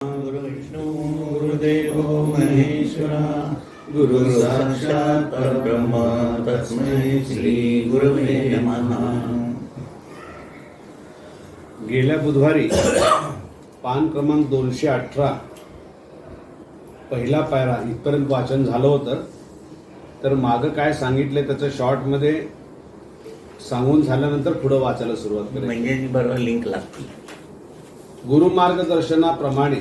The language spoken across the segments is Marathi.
गुरुविष्णु गुरुदेवो महेश्वरा गुरु साक्षात् परब्रह्म तस्मै श्री गुरवे नमः. गेल्या बुधवारी पान क्रमांक 218 पहिला पायरा इथपर्यंत वाचन झालं होतं. तर मागं काय सांगितले त्याचं शॉर्टमध्ये सांगून झाल्यानंतर पुढं वाचायला सुरुवात करेल. म्हणजे बरोबर लिंक लागते. गुरुमार्गदर्शनाप्रमाणे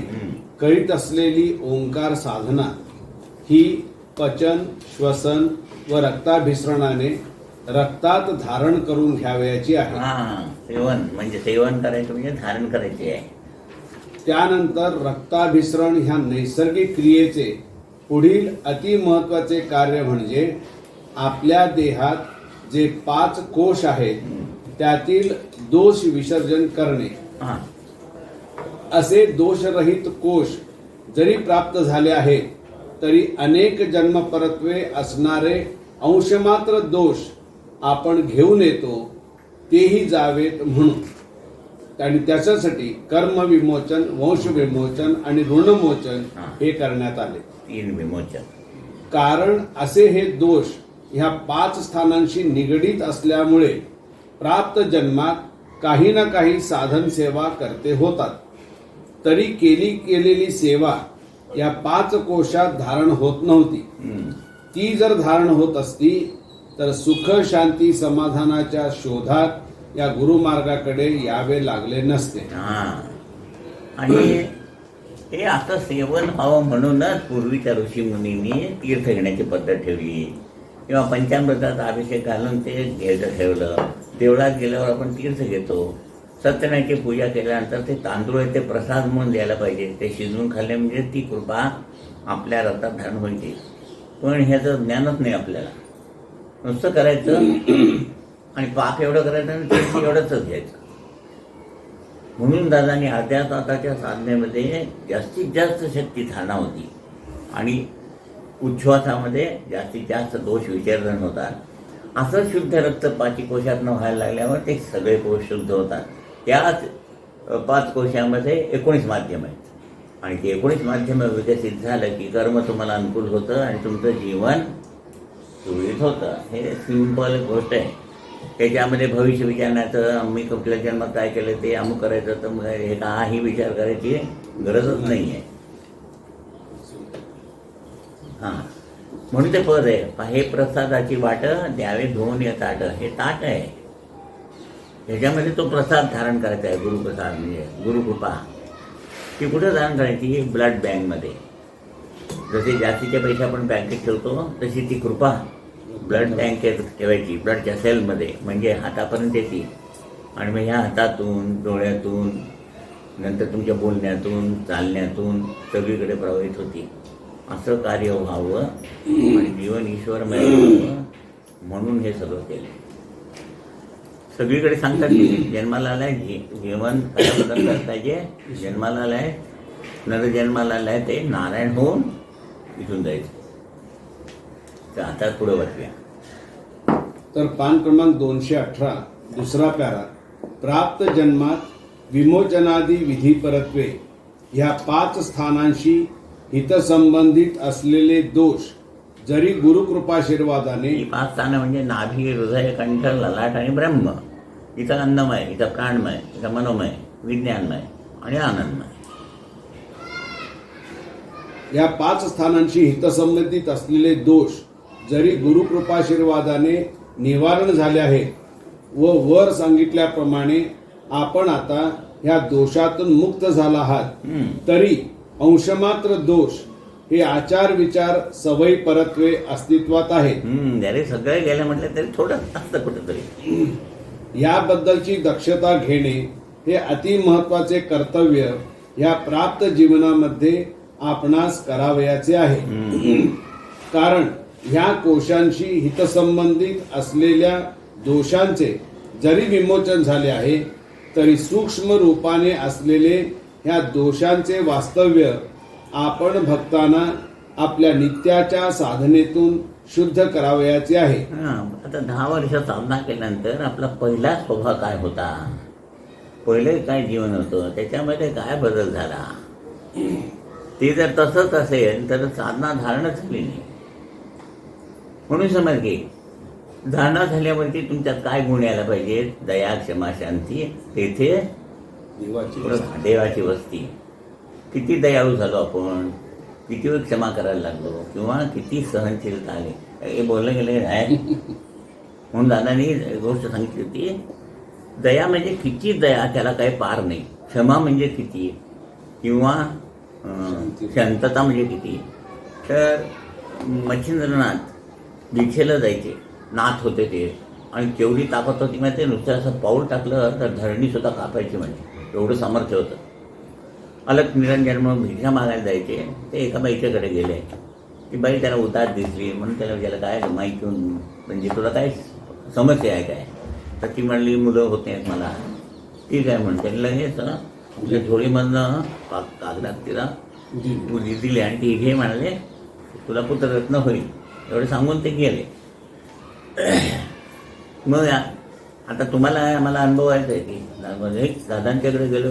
करीत असलेली ओंकार साधना ही पचन, श्वसन व रक्ताभिसरणाने रक्तात धारण करून घ्यावयाची आहे. सेवन म्हणजे सेवन करायचं म्हणजे धारण करायचे आहे. त्यानंतर रक्ताभिसरण ह्या नैसर्गिक क्रियेचे पुढील अतिमहत्वाचे कार्य म्हणजे आपल्या देहात जे 5 कोश आहेत त्यातील दोष विसर्जन करणे. असे दोषरहित कोश जरी प्राप्त झाले आहेत तरी अनेक जन्मपरत्वे असणारे अंशमात्र दोष आपण घेऊन येतो तेही जावेत म्हणून. आणि त्याच्यासाठी कर्म विमोचन, वंश विमोचन आणि ऋणमोचन हे करण्यात आले. 3 विमोचन. कारण असे हे दोष ह्या 5 स्थानांशी निगडीत असल्यामुळे प्राप्त जन्मात काही ना काही साधन सेवा करते होतात. तरी केलेली सेवा या 5 कोशात धारण होत नव्हती. ती जर धारण होत असती तर सुख, शांती, समाधानाच्या शोधात या गुरुमार्गाकडे यावे लागले नसते. आणि हे आता सेवन व्हावं म्हणूनच पूर्वीच्या ऋषीमुनींनी तीर्थ घेण्याची पद्धत ठेवली किंवा पंचामृतात अभिषेक घालून ते घ्यायचं ठेवलं. देवळात गेल्यावर आपण तीर्थ घेतो. सत्यनारायणाची पूजा केल्यानंतर ते तांदूळ आहे ते प्रसाद म्हणून द्यायला पाहिजे. ते शिजवून खाल्ले म्हणजे ती कृपा आपल्या रक्तात धारण व्हायची. पण ह्याचं ज्ञानच नाही आपल्याला. नुसतं करायचं आणि पाप एवढं करायचं आणि तीर्थ एवढंच घ्यायचं. म्हणून दादांनी अर्ध्या तासाच्या साधनेमध्ये जास्तीत जास्त शक्ती धारणा होती आणि उच्छ्वासामध्ये जास्तीत जास्त दोष विसर्जन होतात. असं शुद्ध रक्त 5 कोशातनं व्हायला लागल्यावर ते सगळे कोश शुद्ध होतात. त्याच 5 कोशामध्ये 19 माध्यम आहेत आणि ते 19 माध्यम विकसित झालं की कर्म तुम्हाला अनुकूल होतं आणि तुमचं जीवन सुरळीत होतं. हे सिंपल गोष्ट आहे. त्याच्यामध्ये भविष्य विचारण्याचं, मी कुठल्या जन्मात काय केलं ते अमुक करायचं तर हे काही विचार करायची गरजच नाही आहे. म्हणून ते पद आहे, हे प्रसादाची वाट द्यावे धुवून या ताट. हे ताट आहे, ह्याच्यामध्ये तो प्रसाद धारण करायचा आहे. गुरुप्रसाद म्हणजे गुरुकृपा. ती कुठं धारण करायची? ब्लड बँकमध्ये. जसे जास्तीचे पैसे आपण बँकेत ठेवतो तशी ती कृपा ब्लड बँकेत ठेवायची, ब्लडच्या सेलमध्ये. म्हणजे हातापर्यंत येते आणि मग ह्या हातातून, डोळ्यातून, नंतर तुमच्या बोलण्यातून, चालण्यातून सगळीकडे प्रवाहित होती. असं कार्य व्हावं आणि जीवन ईश्वरमय व्हावं म्हणून हे सगळं केलं. सगळीकडे सांगतात की जन्माला आलाय जेवण करायला पाहिजे. जन्माला आलाय, नर जन्माला आलाय ते नारायण होऊन इथून जायचं. तर आता पुढे वाचूया. तर पान क्रमांक 218 दुसरा पॅरा. प्राप्त जन्मात विमोचनादी विधी परत्वे ह्या 5 स्थानांशी हितसंबंधित असलेले दोष जरी गुरुकृपाशीर्वादाने. 5 स्थानं म्हणजे नाभी, हृदय, कंठ, ललाट आणि ब्रह्म. इथं अन्नमय, इथं प्राणमय, इथं मनोमय, विज्ञानमय आणि आनंदमय. या 5 स्थानांशी हितसंबंधित असलेले दोष जरी गुरुकृपाशीर्वादाने निवारण झाले आहेत व वर सांगितल्याप्रमाणे आपण आता ह्या दोषातून मुक्त झाला आहात तरी अंशमात्र दोष हे आचार, विचार, सवयी, परत्वे अस्तित्वात आहेत. जरी सगळे गेले म्हटलं तरी थोडं असतं कुठेतरी. याबद्दलची दक्षता घेणे हे अतिमहत्वाचे कर्तव्य ह्या प्राप्त जीवनामध्ये आपणास करावयाचे आहे. कारण ह्या कोशांशी हितसंबंधित असलेल्या दोषांचे जरी विमोचन झाले आहे तरी सूक्ष्म रूपाने असलेले ह्या दोषांचे वास्तव्य आपण भक्तांना आपल्या नित्याच्या साधनेतून शुद्ध करावयाचे आहे. आता 10 वर्ष साधना केल्यानंतर आपला पहिला स्वभाव काय होता, पहिले काय जीवन होतं, त्याच्यामध्ये काय बदल झाला, ते जर तसंच असेल तर साधना धारणा झाली नाही. म्हणून समज घे, धारणा झाल्यावरती तुमच्यात काय गुण यायला पाहिजे? दया, क्षमा, शांती. तेथे देवाची वस्ती. किती दयाळू झालो आपण, किती वेळ क्षमा करायला लागलो, किंवा किती सहनशीलता आली. हे बोललं गेलं आहे. म्हणून दादानी गोष्ट सांगितली होती, दया म्हणजे किती दया, त्याला काही पार नाही. क्षमा म्हणजे किती, किंवा शांतता म्हणजे किती. तर मच्छिंद्रनाथ दीक्षेला जायचे, नाथ होते ते, आणि केवढी ताकद होती माहिती, नुसतं असं पाऊल टाकलं तर धरणी सुद्धा कापायची, म्हणजे एवढं सामर्थ्य होतं. अलग निरंजन म्हणून भिक्षा मागायला जायचे. ते एका बाईच्याकडे गेले. ती बाई त्याला उदास दिसली, म्हणून त्याला विचारलं, काय माहीत म्हणजे तुला काय समस्या आहे काय? तर ती म्हणली, मुलं होत नाहीत मला. ठीक आहे म्हणते, लगेच आपल्या झोळीमधनं कागदात तिला उदी दिली, आणि ती घे म्हणाले, तुला पुत्ररत्न होईल, एवढं सांगून ते गेले. मग आता तुम्हाला मला अनुभव आहे की दादांच्याकडे गेलो,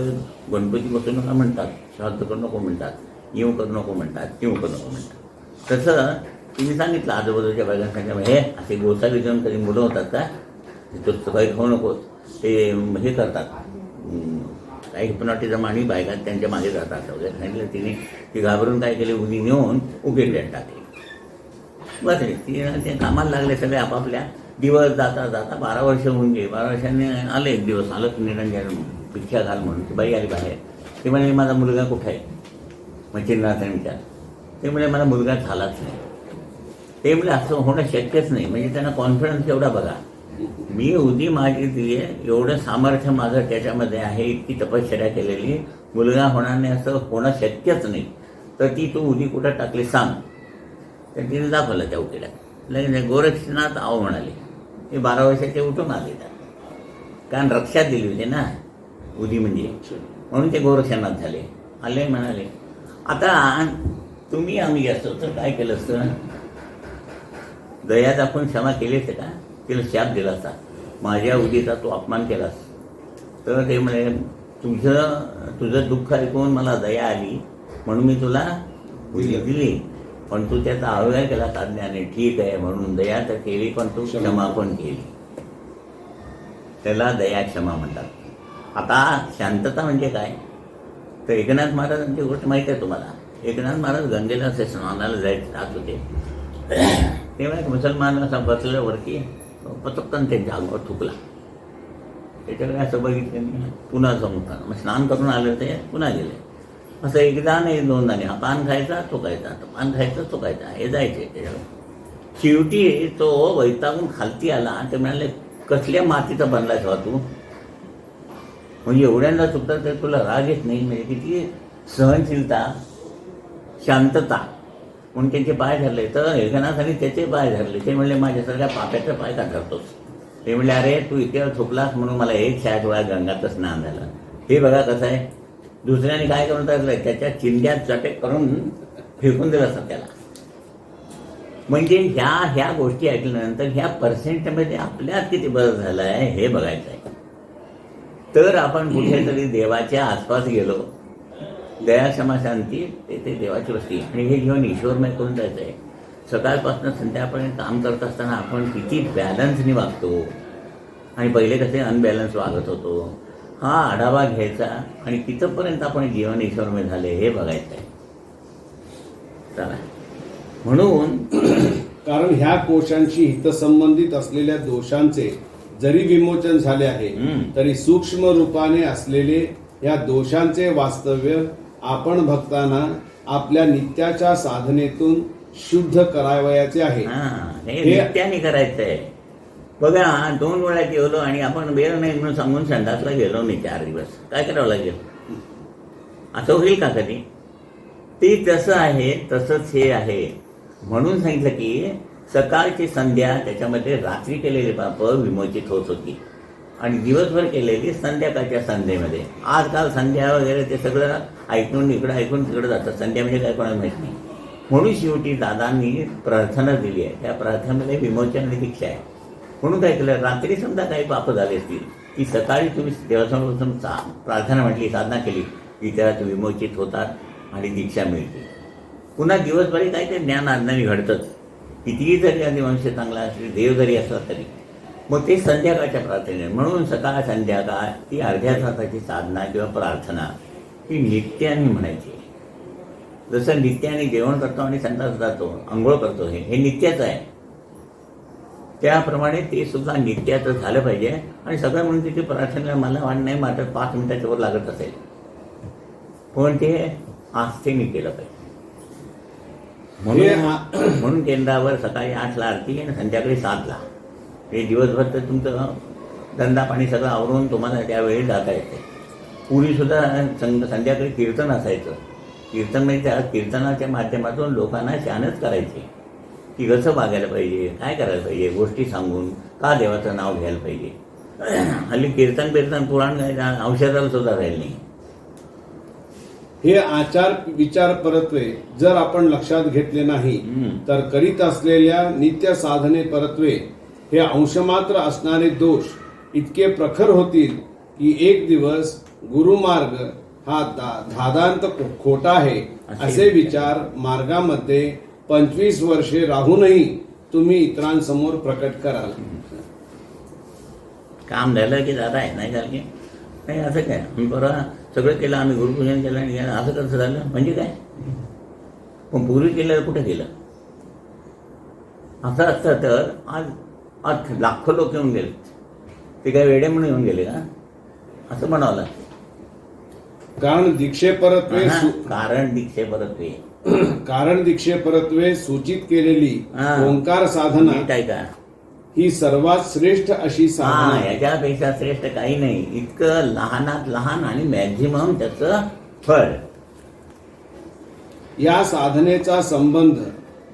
गणपती बसून नका म्हणतात, श्राद्ध करू नको म्हणतात, येऊ करू नको म्हणतात, येऊ करू नको म्हणतात. तसं तुम्ही सांगितलं आजूबाजूच्या बायकांना, हे असे गोसावी जाऊन कधी मुलं होतात का, तिथं काही खाऊ नको, ते हे करतात, काही हिपनॉटिझम आणि बायका त्यांच्या मागे जातात वगैरे सांगितलं. तिने ती घाबरून काय केले, उदी नेऊन उघडल्यात टाकले. बस ते कामाला लागले सगळे आपापल्या. दिवस जाता जाता 12 वर्ष होऊन गेले. 12 वर्षांनी आले एक दिवस, आलं निरंजन भिक्षा घाल म्हणून. ती बाई आली बाहेर. ते म्हणे, माझा मुलगा कुठे आहे? मच्छिंद्रनाथांनी विचार. ते म्हणे, मला मुलगा झालाच नाही. ते म्हणजे असं होणं शक्यच नाही. म्हणजे त्यांना कॉन्फिडन्स एवढा बघा, मी उदी माझी दिली आहे, एवढं सामर्थ्य माझं त्याच्यामध्ये आहे, इतकी तपश्चर्या केलेली, मुलगा होणार नाही असं होणं शक्यच नाही. तर ती तू उदी कुठं टाकली सांग. तर तिने दाखवलं त्या उकीला. लगेच गोरक्षनाथ आव म्हणाले. हे 12 वर्षाचे उठून आले त्यात, कारण रक्षा दिली होती ना उदी म्हणजे, म्हणून ते गोरक्षनाथ झाले. आले म्हणाले, आता तुम्ही आम्ही असतो तर काय केलं असतं? दया दाखवून क्षमा केली असते का? तिला शाप दिला असता, माझ्या उदीचा तू अपमान केलास. तर ते म्हणे, तुझं दुःख ऐकून मला दया आली म्हणून मी तुला उदी दिली, पण तू त्याचा अवघड केला साधण्याने. ठीक आहे म्हणून दया तर केली, पण तू क्षमा पण केली. त्याला दया क्षमा म्हणतात. आता शांतता म्हणजे काय? तर एकनाथ महाराजांची गोष्ट माहीत आहे तुम्हाला. एकनाथ महाराज गंगेला असे स्नानाला जात होते. तेव्हा एक मुसलमान असा बसल्यावरती पटकन त्यांच्या अंगावर थुकला. त्याच्याकडे असं बघितलं मी, पुन्हा जमता मग स्नान करून आले ते पुन्हा गेले. असं एकदा नाही दोनदा नाही, पान खायचा चुकायचा, पान खायचा चुकायचा, हे जायचे त्याच्यावर. शेवटी तो वैतागून खालती आला. ते म्हणाले, कसल्या मातीचा बनलाय का तू? म्हणजे एवढ्यांदा चुकतात तर तुला राग येत नाही? म्हणजे किती सहनशीलता, शांतता. म्हणून त्यांचे पाय धरले. तर एकनाथाने त्याचे पाय धरले. ते म्हणले, माझ्यासारख्या पाप्याचा पाय का धरतोस? ते म्हणले, अरे तू इथे थुकलास म्हणून मला 100 वेळा गंगाचं स्नान झालं. हे बघा कसं आहे. दुसऱ्याने काय करून टाकलं, त्याच्या चिंध्यात चटेक करून फेकून दिलं असतं त्याला. म्हणजे ह्या गोष्टी ऐकल्यानंतर ह्या पर्सेंटमध्ये आपल्यात किती बदल झाला आहे हे बघायचं आहे. तर आपण कुठेतरी देवाच्या आसपास गेलो, दया क्षमा शांती तेथे देवाची वस्ती, आणि हे घेऊन ईश्वरमय करून जायचं आहे. सकाळपासून संध्याकाळपर्यंत काम करत असताना आपण किती बॅलन्सनी वागतो, आणि पहिले कसे अनबॅलन्स वागत होतो, हा आढावा घ्यायचा, आणि तिथंपर्यंत आपण जीवन ईश्वरमय झाले हे बघायचं आहे. चला, म्हणून कारण ह्या कोशांशी हितसंबंधित असलेल्या दोषांचे जरी विमोचन झाले आहे, तरी सूक्ष्म रूपाने असलेले या दोषांचे वास्तव्य आपण भक्तांना आपल्या नित्याच्या साधनेतून शुद्ध करावयाचे आहे. हे नित्याने करायचं आहे. बघा, 2 वेळा जेवलो आणि आपण वेळ नाही म्हणून सांगून संडासला गेलो नाही 4 दिवस, काय करावं लागेल? असं होईल का कधी? ते तसं आहे, तसंच हे आहे. म्हणून सांगितलं की सकाळची संध्या, त्याच्यामध्ये रात्री केलेली पाप विमोचित होत होती, आणि दिवसभर केलेली संध्याकाळच्या संध्येमध्ये. आजकाल संध्या वगैरे ते सगळं ऐकून इकडं ऐकून तिकडं जातं. संध्या म्हणजे काय कोणाला माहीत नाही. म्हणून शेवटी दादांनी प्रार्थना दिली आहे. त्या प्रार्थनेमध्ये विमोचन आणि दीक्षा आहे. म्हणून काय केलं, रात्री समजा काही पाप झाले असतील की सकाळी तुम्ही देवासमोर प्रार्थना म्हटली, साधना केली की त्यात विमोचित होतात, आणि दीक्षा मिळते. पुन्हा दिवसभरी काय ते ज्ञान आज्ञानी घडतंच. कितीही जरी आदिवंश चांगला असले, देव जरी असला तरी. मग ते संध्याकाळच्या प्रार्थने, म्हणून सकाळ संध्याकाळ ती अर्ध्या तासाची साधना किंवा प्रार्थना ही नित्याने म्हणायची. जसं नित्याने जेवण करतो आणि संडास जातो, आंघोळ करतो, हे नित्याचं आहे. त्याप्रमाणे ते सुद्धा नित्याचं झालं पाहिजे. आणि सगळं म्हणून तिथे प्रार्थनेला मला वाटत नाही मात्र 5 मिनिटाच्या वर लागत असेल, पण ते आस्थेने केलं पाहिजे. म्हणून केंद्रावर सकाळी 8ला आरती आणि संध्याकाळी 7ला. हे दिवसभर तर तुमचं धंदा पाणी सगळं आवरून तुम्हाला त्यावेळी जाता येते. पूर्वीसुद्धा संध्याकाळी कीर्तन असायचं. कीर्तन म्हणजे त्या कीर्तनाच्या माध्यमातून लोकांना शानच करायचे की कसं वागायला पाहिजे, काय करायला पाहिजे, गोष्टी सांगून का देवाचं नाव घ्यायला पाहिजे. हल्ली कीर्तन पुराण औषधाला सुद्धा राहील नाही. हे आचार विचार परत्वे जर आपण लक्षात घेतले नाही तर करीत असलेल्या नित्य साधने परत्वे हे अंशमात्र असणारे दोष इतके प्रखर होतील की एक दिवस गुरुमार्ग हा धादांत खोटा आहे असे विचार मार्गामध्ये 25 वर्षे राहूनही तुम्ही इतरांसमोर प्रकट कराल. काम झालं की दादा आहे, नाही झालं की नाही. असं काय आम्ही बरं सगळं केलं, आम्ही गुरुपूजन केलं आणि असं कसं झालं म्हणजे काय. पण पूर्वी केलं कुठं केलं. असं असतं तर आज लाखो लोक येऊन गेले. ते काय वेडे म्हणून येऊन गेले का असं म्हणावं लागतं. कारण दीक्षेपरत्वे कारण दीक्षेपरत्वे सूचित केलेली ओंकार साधना काय का ही सर्वात श्रेष्ठ अशी साधना. याच्यापेक्षा श्रेष्ठ काही नाही. इतकं लहानात लहान आणि मॅक्झिमम त्याचं फळ. या साधनेचा संबंध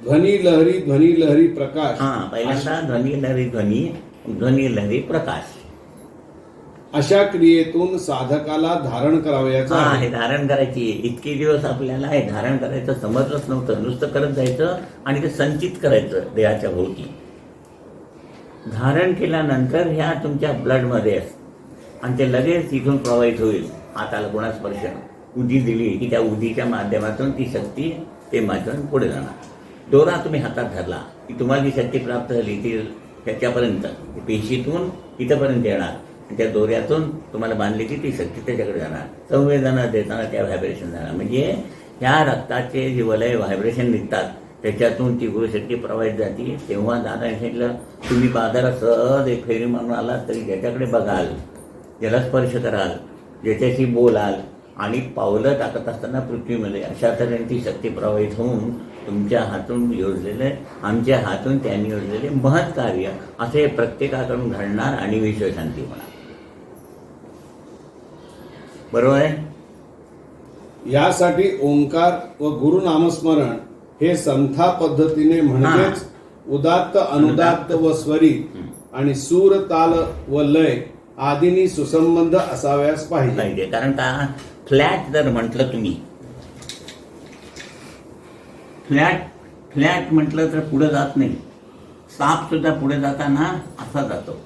ध्वनी लहरी प्रकाश. पहिल्यांदा ध्वनी लहरी प्रकाश अशा क्रियेतून साधकाला धारण करावयाचं आहे. हे धारण करायची. इतके दिवस आपल्याला हे धारण करायचं समजलंच नव्हतं. नुसतं करत जायचं आणि ते संचित करायचं देहाच्या भोवती. धारण केल्यानंतर ह्या तुमच्या ब्लडमध्ये असतं आणि ते लगेच तिथून प्रवाहित होईल. हाताला कोणा स्पर्श उदी दिली की त्या उदीच्या माध्यमातून ती शक्ती ते माध्यम पुढे जाणार. दोरा तुम्ही हातात धरला की तुम्हाला जी शक्ती प्राप्त झाली ती त्याच्यापर्यंत पेशीतून इथंपर्यंत येणार. त्या दोऱ्यातून तुम्हाला बांधली की ती शक्ती त्याच्याकडे जाणार. संवेदना देताना त्या व्हायब्रेशन जाणार. म्हणजे ह्या रक्ताचे जे वलय व्हायब्रेशन निघतात त्याच्यातून ती गुरुशक्ती प्रवाहित जाते. तेव्हा दादा सांगितलं तुम्ही बाजारात सहज एक फेरी मारून आलात तरी ज्याच्याकडे बघाल, ज्याला स्पर्श कराल, ज्याच्याशी बोलाल आणि पावलं टाकत असताना पृथ्वीमध्ये अशा तऱ्हेने ती शक्ती प्रवाहित होऊन तुमच्या हातून योजलेले, आमच्या हातून त्यांनी योजलेले महत् कार्य असे प्रत्येकाकडून घडणार आणि विश्वशांती होणार. बरोबर आहे. यासाठी ओंकार व गुरुनामस्मरण हे संथा पद्धतीने म्हणजेच उदात्त अनुदात्त व स्वरित आणि सूर ताल व लय आदींनी सुसंबंध असाव्यास पाहिजे. कारण का फ्लॅट जर म्हटलं तुम्ही फ्लॅट म्हटलं तर पुढे जात नाही. साप सुद्धा पुढे जाताना असा जातो.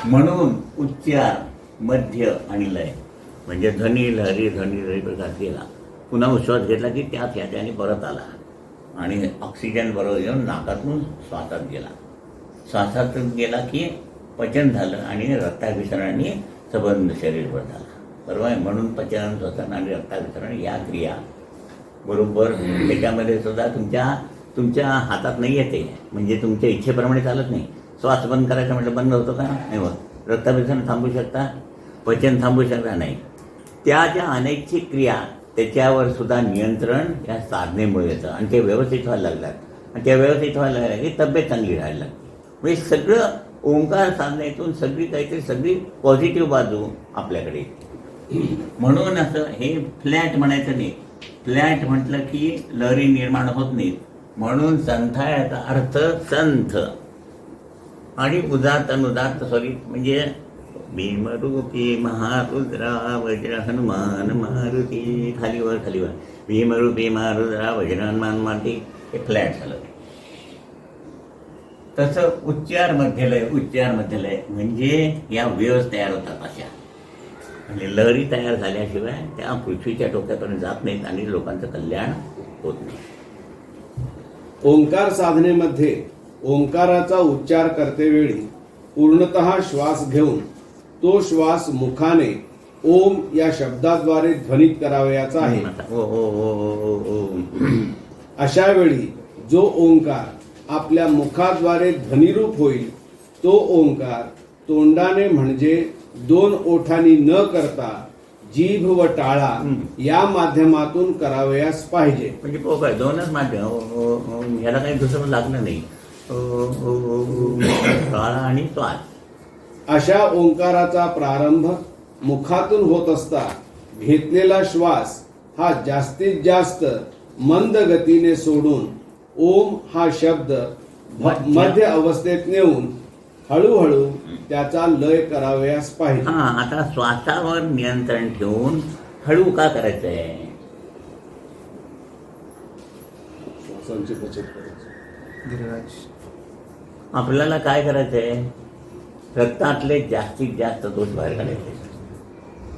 म्हणून उच्चार मध्य आणि लय म्हणजे ध्वनी लहरी प्रकाश गेला. पुन्हा उश्वास घेतला की त्याच ह्याच्याने परत आला आणि ऑक्सिजन बरोबर येऊन नाकातून श्वासात गेला. श्वासातून गेला की पचन झालं आणि रक्ताभिसरणाने संबंध शरीरभर झाला. बरोबर आहे. म्हणून पचन श्वसन आणि रक्ताभिसरण या क्रिया बरोबर त्याच्यामध्ये सुद्धा तुमच्या हातात नाही येते. म्हणजे तुमच्या इच्छेप्रमाणे चालत नाही. श्वास बंद करायचं म्हटलं बंद होतो का नाही होत. रक्ताभिसरण थांबू शकता, पचन थांबू शकता नाही. त्या ज्या अनैच्छिक क्रिया त्याच्यावर सुद्धा नियंत्रण या साधनेमुळे येतं आणि ते व्यवस्थित व्हायला लागतात. आणि त्या व्यवस्थित व्हायला लागल्या की तब्येत चांगली राहायला लागते. म्हणजे सगळं ओंकार साधनेतून सगळी पॉझिटिव्ह बाजू आपल्याकडे येते. म्हणून असं हे फ्लॅट म्हणायचं नाही. फ्लॅट म्हटलं की लहरी निर्माण होत नाहीत. म्हणून संथायाचा अर्थ संथ आणि उदात्त अनुदात्त स्वरूप म्हणजे भीमरूपी महारुद्रा वज्र हनुमान मारुती खालीवर भीमरूपी महारुद्रा वज्र हनुमान मारुती हे फ्लॅट झालं. तसं उच्चार मध्यलय म्हणजे या वेव्स तयार होतात अशा. आणि लहरी तयार झाल्याशिवाय त्या पृथ्वीच्या टोक्यापर्यंत जात नाहीत आणि लोकांचं कल्याण होत नाही. ओंकार साधनेमध्ये ओंकाराचा उच्चार करतेवेळी पूर्णतः श्वास घेऊन तो श्वास मुखाने ओम या शब्दाद्वारे ध्वनित करावयाचा आहे. ओ ओ ओ ओ ओ ओ. अशा वेळी जो ओंकार आपल्या मुखाद्वारे ध्वनिरूप होईल तो ओंकार तोंडाने म्हणजे 2 ओठांनी न करता जीभ व टाळा या माध्यमातून करावयास पाहिजे. म्हणजे काय 2च माध्यम ह्याला काही दुसरं लागलं नाही. ओ ओ ओ ओ. काळा आणि श्वास. अशा ओंकाराचा प्रारंभ मुखातून होत असता घेतलेला श्वास हा जास्तीत जास्त मंद गतीने सोडून ओम हा शब्द मध्य अवस्थेत नेऊन हळूहळू त्याचा लय करावयास पाहिजे. हा, आता श्वासावर नियंत्रण ठेवून हळू का करायचं आहे? श्वासांची बचत करायची. आपल्याला काय करायचंय? रक्तातले जास्तीत जास्त दोष बाहेर काढायचे.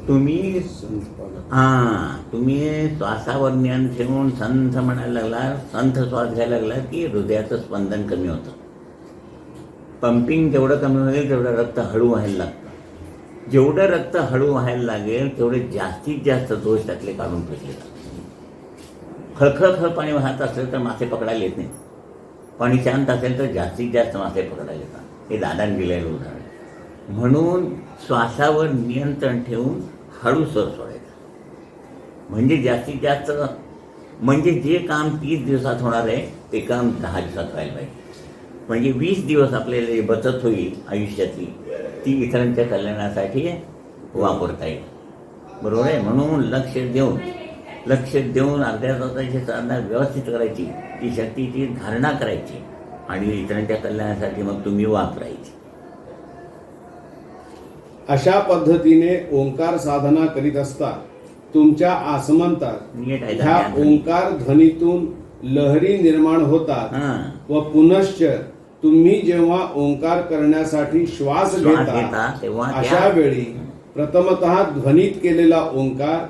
तुम्ही श्वासावर नियंत्रण ठेवून संथ म्हणायला लागला, संथ श्वास घ्यायला लागला की हृदयाचं स्पंदन कमी होतं. पंपिंग जेवढं कमी होईल तेवढं रक्त हळू व्हायला लागतं. जेवढं रक्त हळू व्हायला लागेल तेवढे जास्तीत जास्त दोष त्यातले काढून फेकले जातात. खळखळ पाणी वाहत असेल तर मासे पकडायला येत नाही. पाणी शांत असेल तर जास्तीत जास्त मासे पकडायला येतात. हे दादाने दिलेलं उदाहरण. म्हणून श्वासावर नियंत्रण ठेवून हळू सर सोडायचं. म्हणजे जास्तीत जास्त म्हणजे जे काम 30 दिवसात होणार आहे ते काम 10 दिवसात व्हायला पाहिजे. म्हणजे 20 दिवस आपल्याला बचत होईल आयुष्यातली, ती इतरांच्या कल्याणासाठी वापरता येईल. बरोबर आहे. म्हणून लक्ष देऊन अर्ध्या तासाची साधना व्यवस्थित करायची, ती शक्तीची धारणा करायची आणि इतरांच्या कल्याणासाठी मग तुम्ही वापरायची. अशा पद्धतीने ओंकार साधना करीत असता तुमच्या आसमंतात ह्या ओंकार ध्वनीतून लहरी निर्माण होतात व पुनश्च तुम्ही जेव्हा ओंकार करण्यासाठी श्वास घेता अशा वेळी प्रथमतः ध्वनीत केलेला ओंकार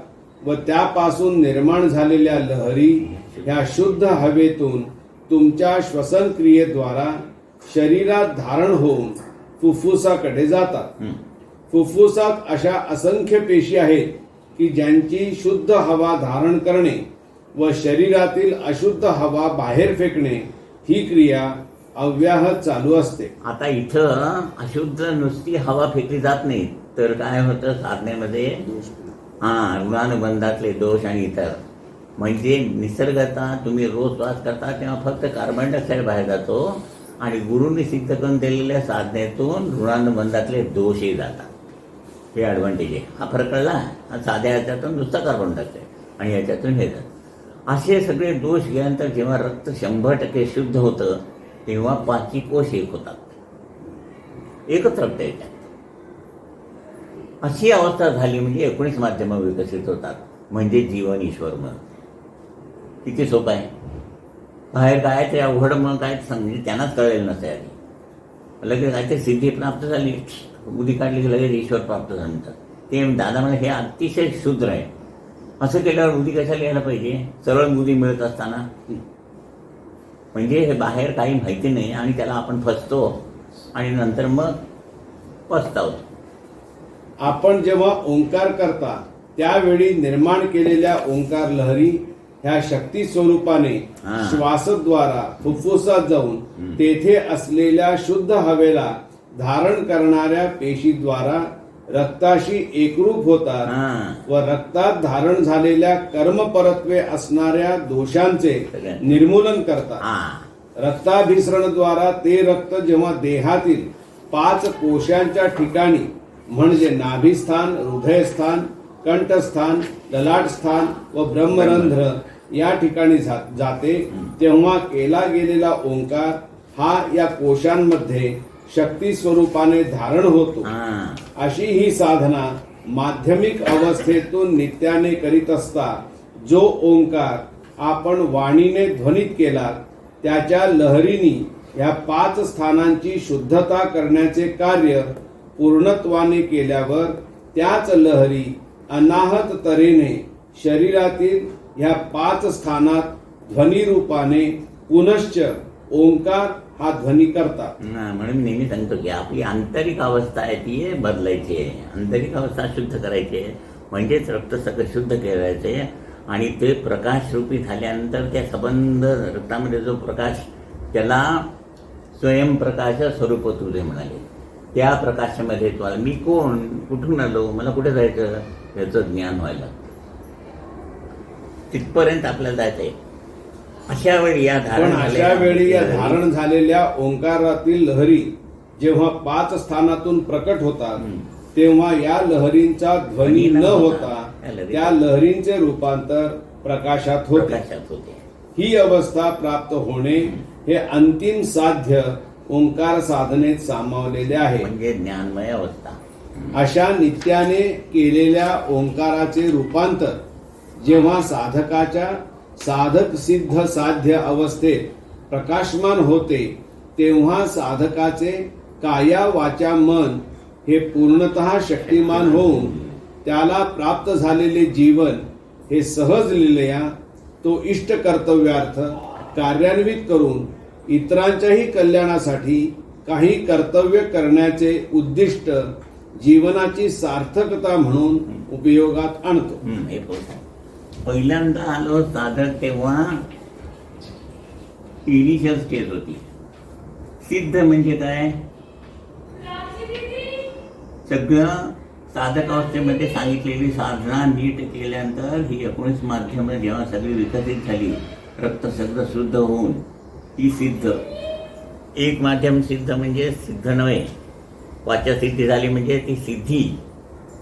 व त्यापासून निर्माण झालेल्या लहरी ह्या शुद्ध हवेतून तुमच्या श्वसन क्रियेद्वारा शरीरात धारण होऊन फुफ्फुसाकडे जातात. फुफ्फुसात अशा असंख्य पेशी आहेत की ज्यांची शुद्ध हवा धारण करणे व शरीरातील अशुद्ध हवा बाहेर फेकणे ही क्रिया अव्याहत चालू असते. आता इथं अशुद्ध नुसती हवा फेकली जात नाही तर काय होतं साधनेमध्ये ऋणानुबंधातले दोष आणि इतर म्हणजे निसर्गता तुम्ही रोज श्वास करता तेव्हा फक्त कार्बन डायऑक्साईड बाहेर जातो आणि गुरूंनी सिद्ध करून दिलेल्या साधनेतून ऋणानुबंधातले दोषही जातात. हे ॲडव्हान्टेज आहे. हा फरक कळला. साध्या ह्याच्यातून नुसता कार्बन डायऑक्साईड आणि ह्याच्यातून हे जातं. असे सगळे दोष गेल्यानंतर जेव्हा रक्त 100% शुद्ध होतं तेव्हा 5 कोश एक होतात, एकच रक्त येतात. अशी अवस्था झाली म्हणजे 19 माध्यमं विकसित होतात. म्हणजे जीवन ईश्वरमय. किती सोपं आहे. बाहेर काय ते अवघड मग काय म्हणजे त्यांनाच कळलेलं नसते. आधी लगेच काय ते सिद्धी प्राप्त झाली, बुद्धी काढली की लगेच ईश्वर प्राप्त झाल्यानंतर ते दादा म्हणजे हे अतिशय शूद्र आहे. असं केल्यावर बुद्धी कशाला यायला पाहिजे? सरळ बुद्धी मिळत असताना. म्हणजे हे बाहेर काही माहिती नाही आणि त्याला आपण फसतो आणि नंतर मग पस्तावतो. आपण जेव्हा ओंकार करता त्यावेळी निर्माण केलेल्या ओंकार लहरी ह्या शक्ती स्वरूपाने श्वासद्वारा फुफ्फुसात जाऊन तेथे असलेल्या शुद्ध हवेला धारण करणाऱ्या पेशीद्वारा रक्ताशी एकरूप होतात व रक्तात धारण झालेल्या कर्मपरत्वे असणाऱ्या दोषांचे निर्मूलन करतात. रक्ताभिसरणद्वारा ते रक्त जेव्हा देहातील 5 कोशांच्या ठिकाणी म्हणजे नाभिस्थान, हृदयस्थान, कंठस्थान, ललाटस्थान व ब्रह्मरंध्र या ठिकाणी जाते तेव्हा केला गेलेला ओंकार हा या कोशांमध्ये शक्ती स्वरूपाने धारण होतो. अशी ही साधना माध्यमिक अवस्थेतून नित्याने करीत असता जो ओंकार आपण वाणीने ध्वनित केला त्याच्या लहरीनी ह्या 5 स्थानांची शुद्धता करण्याचे कार्य पूर्णत्वाने केल्यावर त्याच लहरी अनाहत तऱ्हेने शरीरातील ह्या 5 स्थानात ध्वनी रूपाने पुनश्च ओंकार हा ध्वनी करतात. म्हणून नेहमी सांगतो की आपली आंतरिक अवस्था आहे ती बदलायची आहे. आंतरिक अवस्था शुद्ध करायची आहे, म्हणजेच रक्त सगळं शुद्ध करायचे आणि ते प्रकाश रूपी झाल्यानंतर त्या संबंध रक्तामध्ये जो प्रकाश त्याला स्वयंप्रकाश स्वरूप तुझे म्हणाले. त्या प्रकाशामध्ये तू मी कोण, कुठून आलो, मला कुठे जायचं याचं ज्ञान व्हायला तिथपर्यंत आपल्याला जायचं आहे. अशा वेळी या धारण झालेल्या ओंकारातील लहरी जेव्हा 5 स्थानातून प्रकट होतात तेव्हा या लहरींचा ध्वनी न होता त्या लहरींचे रूपांतर प्रकाशात होते. ही अवस्था प्राप्त होणे हे अंतिम साध्य ओंकार साधनेत सामावलेले आहे, म्हणजे ज्ञानमय अवस्था. अशा नित्याने केलेल्या ओंकाराचे रूपांतर जेव्हा साधकाच्या साधक सिद्ध साध्य अवस्थेत प्रकाशमान होते तेव्हा साधकाचे काया वाचा मन हे पूर्णतः शक्तिमान होऊन त्याला प्राप्त झालेले जीवन हे सहज लीलया तो इष्ट कर्तव्यार्थ कार्यान्वित करून इतरांच्याही कल्याणासाठी काही कर्तव्य करण्याचे उद्दिष्ट जीवनाची सार्थकता म्हणून उपयोगात आणतो. पहिल्यांदा आलो साधक तेव्हा इनिशियल स्टेज होती. सिद्ध म्हणजे काय, सगळं साधक अवस्थेमध्ये सांगितलेली साधना नीट केल्यानंतर ही 19 माध्यमं जेव्हा सगळी विकसित झाली, रक्त सगळं शुद्ध होऊन ती सिद्ध. एक माध्यम सिद्ध म्हणजे सिद्ध नव्हे, वाचा सिद्धी झाली म्हणजे ती सिद्धी,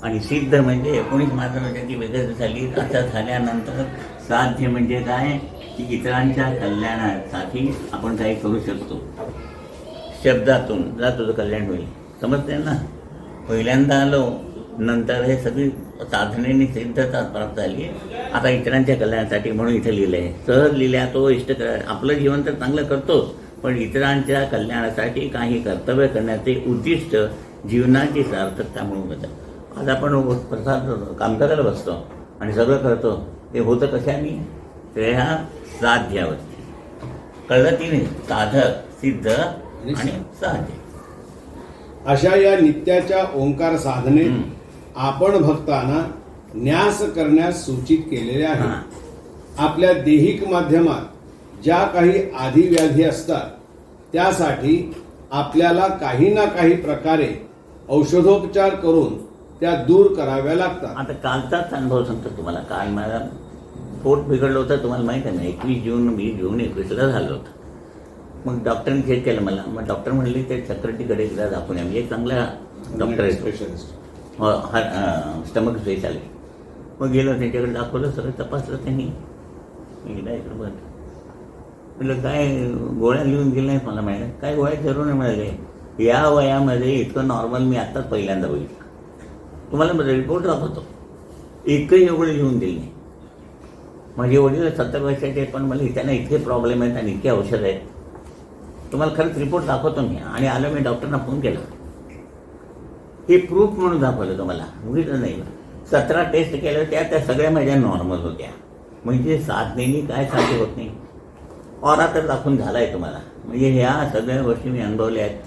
आणि सिद्ध म्हणजे 19 माध्यमांची ती विकसित झाली. असं झाल्यानंतर साध्य म्हणजे काय की इतरांच्या कल्याणासाठी आपण काही करू शकतो. शब्दातून जा तुझं कल्याण होईल, समजते ना. पहिल्यांदा आलो, नंतर हे सगळी साधनेने सिद्धता प्राप्त झाली. आता इतरांच्या कल्याणासाठी म्हणून इथे लिहिलं आहे. सहज लिहिल्या तो इष्ट आपलं जीवन तर चांगलं करतोच, पण इतरांच्या कल्याणासाठी काही कर्तव्य करण्याचे उद्दिष्ट जीवनाची सार्थकता म्हणून होतं. आज आपण प्रसाद काम करायला बसतो आणि सगळं करतो, ते होतं कशाने, ते ह्या साध्यावरती. कळलं की नाही, साधक सिद्ध आणि साध्य. अशा या नित्याच्या ओंकार साधनेत आपण भक्तांना न्यास करण्यास सूचित केलेले आहे. आपल्या देहिक माध्यमात ज्या काही आधी व्याधी असतात त्यासाठी आपल्याला काही ना काही प्रकारे औषधोपचार करून त्या दूर कराव्या लागतात. आता कालचाच अनुभव सांगतो तुम्हाला. काल मला पोट बिघडलं होतं, तुम्हाला माहिती आहे ना. 21 जून 21ला झालं होतं. मग डॉक्टरने चेक केलं मला. मग डॉक्टर म्हणले ते चक्रटीकडे एकदा दाखवून या. एक चांगला डॉक्टर आहे, स्पेशलिस्ट, स्टमक स्पेशालिस्ट. मग गेलो त्यांच्याकडे, दाखवलं, सगळं तपासलं त्यांनी. एकदा इकडं बघ म्हटलं काय गोळ्या लिहून गेल्या नाहीत मला माहिती. काय गोळ्या जरूर नाही मिळाले. या वयामध्ये इतकं नॉर्मल मी आत्ताच पहिल्यांदा बघितलं. तुम्हाला माझा रिपोर्ट दाखवतो, एकही एवढे लिहून दिले नाही. माझे वडील 70 वर्षाचे आहेत, पण मला त्यांना इतके प्रॉब्लेम आहेत आणि इतके औषध आहेत. तुम्हाला खरंच रिपोर्ट दाखवतो मी. आणि आलं, मी डॉक्टरना फोन केला, हे प्रूफ म्हणून दाखवलं तुम्हाला. मुलीचं नाही, 17 टेस्ट केल्या त्या सगळ्या माझ्या नॉर्मल होत्या. म्हणजे साधनेनी काय साध्य होत नाही. ऑरा तर दाखवून झाला आहे तुम्हाला. म्हणजे ह्या सगळ्या गोष्टी मी अनुभवल्या आहेत.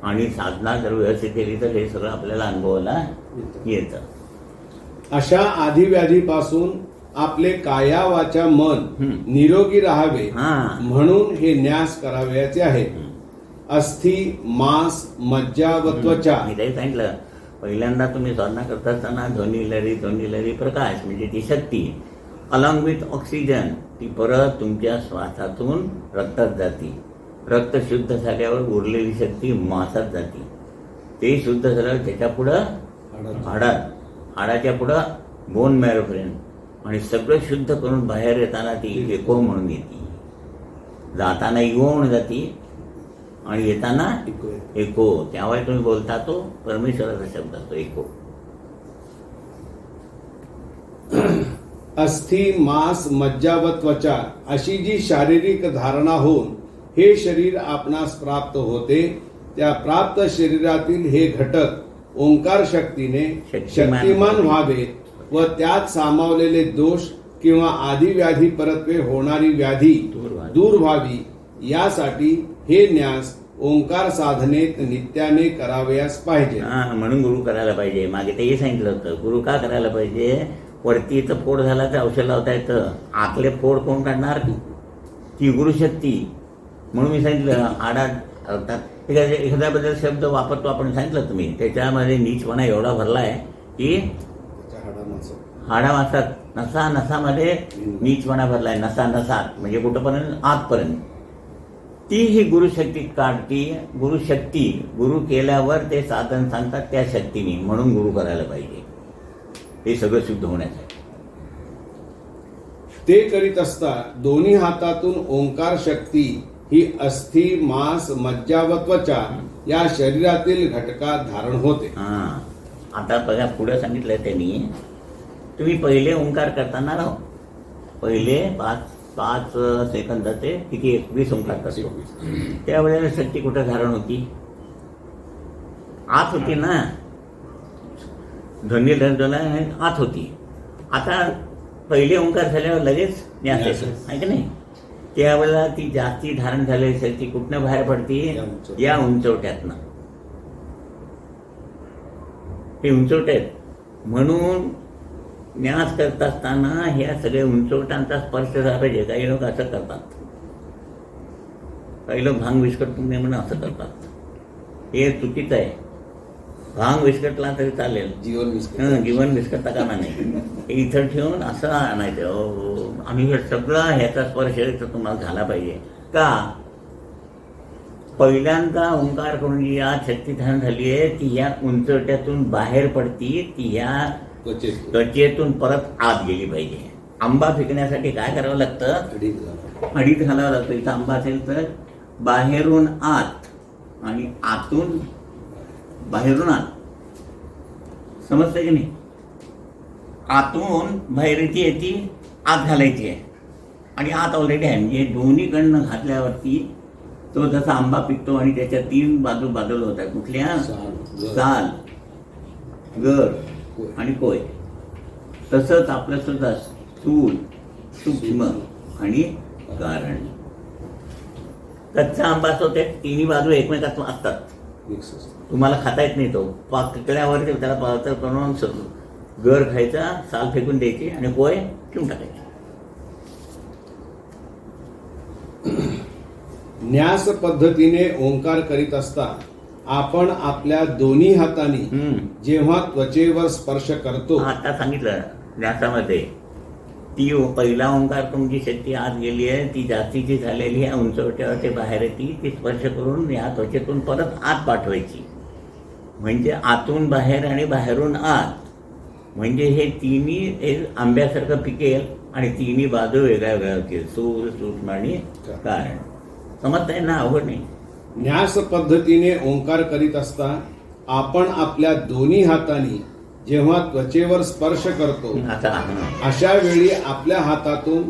आणि साधना जर व्यवस्थित केली तर हे सगळं आपल्याला अनुभवायला येतं. अशा आधिव्याधीपासून आपले काया वाचा मन निरोगी राहावे म्हणून हे न्यास करावयाचे आहे. अस्थि मांस मज्जा व त्वचा. मी ते सांगितलं, पहिल्यांदा तुम्ही साधना करत असताना ध्वनी लहरी प्रकाश म्हणजे ती शक्ती अलॉंग विथ ऑक्सिजन ती परत तुमच्या श्वासातून रक्तात जाते. रक्त शुद्ध झाल्यावर उरलेली शक्ती मांसात जाते. ते शुद्ध झाल्यावर त्याच्या पुढं हाडाच्या पुढं बोन मॅरोपर्यंत, आणि सगळं शुद्ध करून बाहेर येताना ती एको म्हणून येते. जाताना इगो म्हणून जाते आणि येताना एको. त्यावेळी तुम्ही बोलता तो परमेश्वराचा शब्द असतो एको. अस्थि मांस मज्जा व त्वचा अशी जी शारीरिक धारणा होऊन हे शरीर आपणास प्राप्त होते, त्या प्राप्त शरीरातील हे घटक ओंकार शक्तीने शक्तिमान व्हावे व त्यात सामावलेले दोष किंवा आदी व्याधी परत्वे होणारी व्याधी दूर व्हावी यासाठी हे न्यास ओंकार साधनेत नित्याने करावयास पाहिजे. म्हणून गुरु करायला पाहिजे. मागे तेही सांगितलं होतं, गुरु का करायला पाहिजे? वरती इथं फोड झाला तर औषध लावता येतं, आतले फोड कोण काढणार? ती गुरुशक्ती. म्हणून मी सांगितलं आडा अर्थात एखाद्याबद्दल शब्द वापरतो आपण, सांगितलं तुम्ही, त्याच्यामध्ये नीचपणा एवढा भरला आहे की हाडामासात नसा नसामध्ये नीचपणा भरलाय. नसा नसात म्हणजे कुठंपर्यंत? आतपर्यंत. ती ही गुरुशक्ती काढती. गुरुशक्ती गुरु केल्यावर ते साधन सांगतात त्या शक्तीने. म्हणून गुरु करायला पाहिजे हे सगळं सिद्ध होण्यासाठी. ते करीत असता दोन्ही हातातून ओंकार शक्ती ही अस्थि मांस मज्जा व त्वचा या शरीरातील घटकात धारण होते. आता बघा पुढे सांगितलंय त्यांनी, तुम्ही पहिले ओंकार करताना राहो, पहिले 5 सेकंदाचे किती 21 ओंकार करतो, त्यावेळेला शक्ती कुठं धारण होती? आत होती ना. ध्वनी धरला आत होती. आता पहिले ओंकार झाल्यावर लगेच न्यास आहे की नाही? त्यावेळेला ती जास्ती धारण झालेली शक्ती कुठनं बाहेर पडते? या उंचवट्यातनं. हे उंचवट्यात. म्हणून न्यास करत असताना ह्या सगळ्या उंचवटांचा स्पर्श झाला पाहिजे. काही लोक असं करतात, काही लोक भांग विस्कटू नये म्हणून असं करतात. हे चुकीचं आहे. भांग विस्कटला तरी चालेल, जीवन विस्कटता कामा नाही. हे इथं ठेवून असं आणायचं. आम्ही हे सगळं ह्याचा स्पर्श तुम्हाला झाला पाहिजे. का? पहिल्यांदा ओंकार करून जी आज शक्ती धारण झाली आहे ती ह्या उंचवट्यातून बाहेर पडती, ती ह्या त्वचेतून परत आत गेली पाहिजे. आंबा फेकण्यासाठी काय करावं लागतं? अडीत घालावं लागतं. इथं आंबा असेल तर बाहेरून आत आणि आतून बाहेरून आत. समजतं की नाही? आतून बाहेरची येते, आत घालायची आहे आणि आत ऑलरेडी आहे. म्हणजे दोन्हीकडनं घातल्यावरती तो जसा आंबा पिकतो आणि त्याच्या 3 बाजू बाजूला होतात. कुठल्या? साल, गर आणि कोय. तसंच आपलं सुद्धा स्थूल, सूक्ष्म आणि कारण. कच्चा आंबा असतो ते 3 बाजू एकमेकात असतात, तुम्हाला खाता येत नाही. तो पाकळ्यावर त्याला पावतर करून गर खायचा, साल फेकून द्यायची आणि कोय ठेवून टाकायची. न्यास पद्धतीने ओंकार करीत असता आपण आपल्या दोन्ही हातांनी जेव्हा त्वचेवर स्पर्श करतो, आता सांगितलं न्यासामध्ये ती पहिला ओंकार तुमची शक्ती आत गेली आहे, ती जास्तीची झालेली आहे, उंचवट्यावर ते बाहेर येते, ती स्पर्श करून या त्वचेतून परत आत पाठवायची. म्हणजे आतून बाहेर आणि बाहेरून आत. म्हणजे हे तिन्ही आंब्यासारखं पिकेल आणि तिन्ही बाजू वेगळ्या वेगळ्या होतील. सूर, सूक्ष्म आणि कारण. समजताय ना? अवघड नाही. न्यास पद्धतीने ओंकार करीत असता आपण आपल्या दोन्ही हातांनी जेव्हा त्वचेवर स्पर्श करतो, अशा वेळी आपल्या हातातून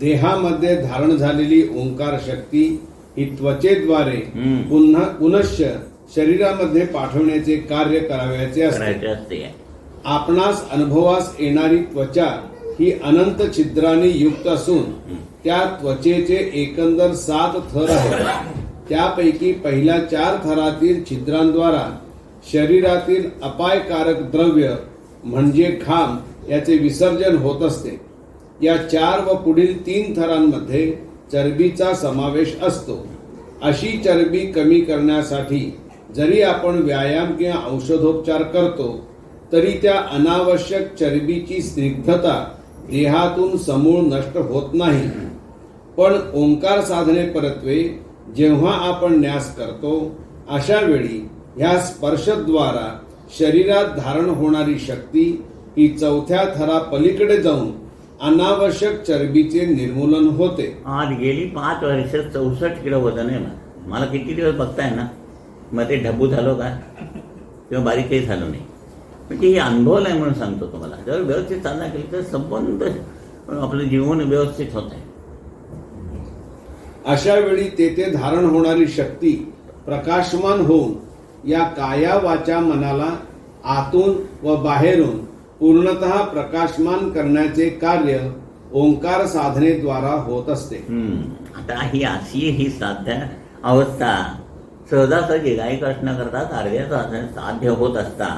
देहामध्ये धारण झालेली ओंकार शक्ती ही त्वचेद्वारे पुनश्च शरीरामध्ये पाठवण्याचे कार्य करावयाचे असते. आपणास अनुभवास येणारी त्वचा ही अनंत छिद्रांनी युक्त असून त्या त्वचेचे एकंदर 7 थर आहेत. त्यापैकी पहिल्या 4 थरातील छिद्रांद्वारा शरीरातील अपायकारक द्रव्य म्हणजे घाम याचे विसर्जन होत असते. या 4 व पुढील 3 थरांमध्ये चरबीचा समावेश असतो. अशी चरबी कमी करण्यासाठी जरी आपण व्यायाम किंवा औषधोपचार करतो तरी त्या अनावश्यक चरबीची स्निग्धता देहातून समूळ नष्ट होत नाही. पण ओंकार साधने परत्वे जेव्हा आपण न्यास करतो अशा वेळी ह्या स्पर्शद्वारा शरीरात धारण होणारी शक्ती ही 4थ्या थरा पलीकडे जाऊन अनावश्यक चरबीचे निर्मूलन होते. आज गेली 5 वर्ष 64 किलो वजन आहे. मला किती दिवस बघताय ना, मग ते ढबू झालो का किंवा बारीक काही झालो नाही. म्हणजे हे अनुभव आहे म्हणून सांगतो तुम्हाला. जर व्यवस्थित साधना केली तर संबंध आपलं जीवन व्यवस्थित होत आहे. अशा वेळी तेथे धारण होणारी शक्ती प्रकाशमान होऊन या काया वाचा मनाला आतून व बाहेरून पूर्णतः प्रकाशमान करण्याचे कार्य ओंकार साधनेद्वारा होत असते. आता ही साध्य अवस्था सहजासहजी गायक असणं करता कार्याचा साध्य होत असता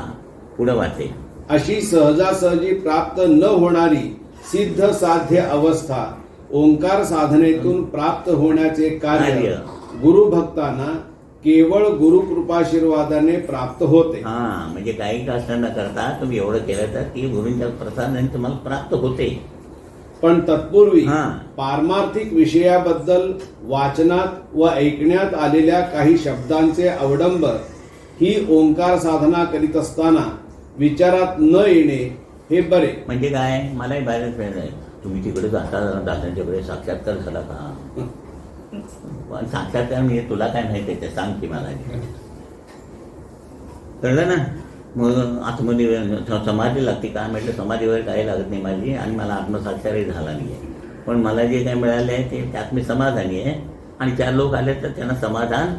पुढे वाचे. अशी सहजासहजी प्राप्त न होणारी सिद्ध साध्य अवस्था ओंकार साधनेतून प्राप्त होण्याचे कार्य गुरुभक्तांना केवळ गुरुकृपाशीर्वादाने प्राप्त होते. म्हणजे गायक असणं करता तुम्ही एवढं केलं तर ती गुरूंच्या प्रसादाने तुम्हाला प्राप्त होते. पण तत्पूर्वी पारमार्थिक विषयाबद्दल वाचनात व ऐकण्यात आलेल्या काही शब्दांचे अवडंबर ही ओंकार साधना करीत असताना विचारात न येणे हे बरे. म्हणजे काय, मलाही बाहेरच मिळत तुम्ही तिकडे जाता दादांच्याकडे साक्षात्कार झाला का? पण साक्षात्कार म्हणजे तुला काय माहिती ते सांग की मला. कळलं ना? मग आतमध्ये समाधी लागते का म्हटलं, समाधीवर काही लागत नाही माझी आणि मला आत्मसाक्षारही झाला नाही आहे. पण मला जे काही मिळाले आहे ते त्यात मी समाधानी आहे आणि 4 लोक आले तर त्यांना समाधान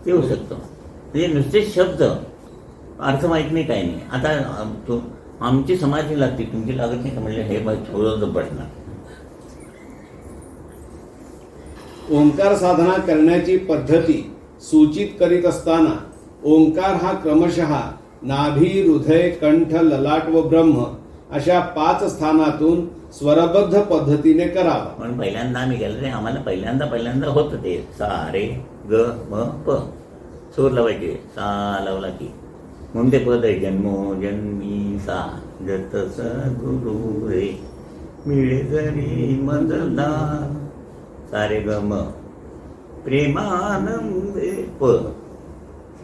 येऊ शकतो. म्हणजे नुसते शब्द अर्थ माहीत नाही, काही नाही. आता आमची समाधी लागते तुमची लागत नाही का म्हणलं, हे मग थोडं पडणार. ओंकार साधना करण्याची पद्धती सूचित करीत असताना ओंकार हा क्रमशः नाभी, हृदय, कंठ, ललाट व ब्रह्म अशा 5 स्थानातून स्वरबद्ध पद्धतीने करावा. पण पहिल्यांदा आम्ही केलं रे, आम्हाला पहिल्यांदा होतं ते सा रे ग म प सूर लावायचे. सा लावला की म्हणून ते पद आहे जन्मो जन्मी सा जत गुरु रे मिळे जरी मजला सारे ग म प्रेमानंदे प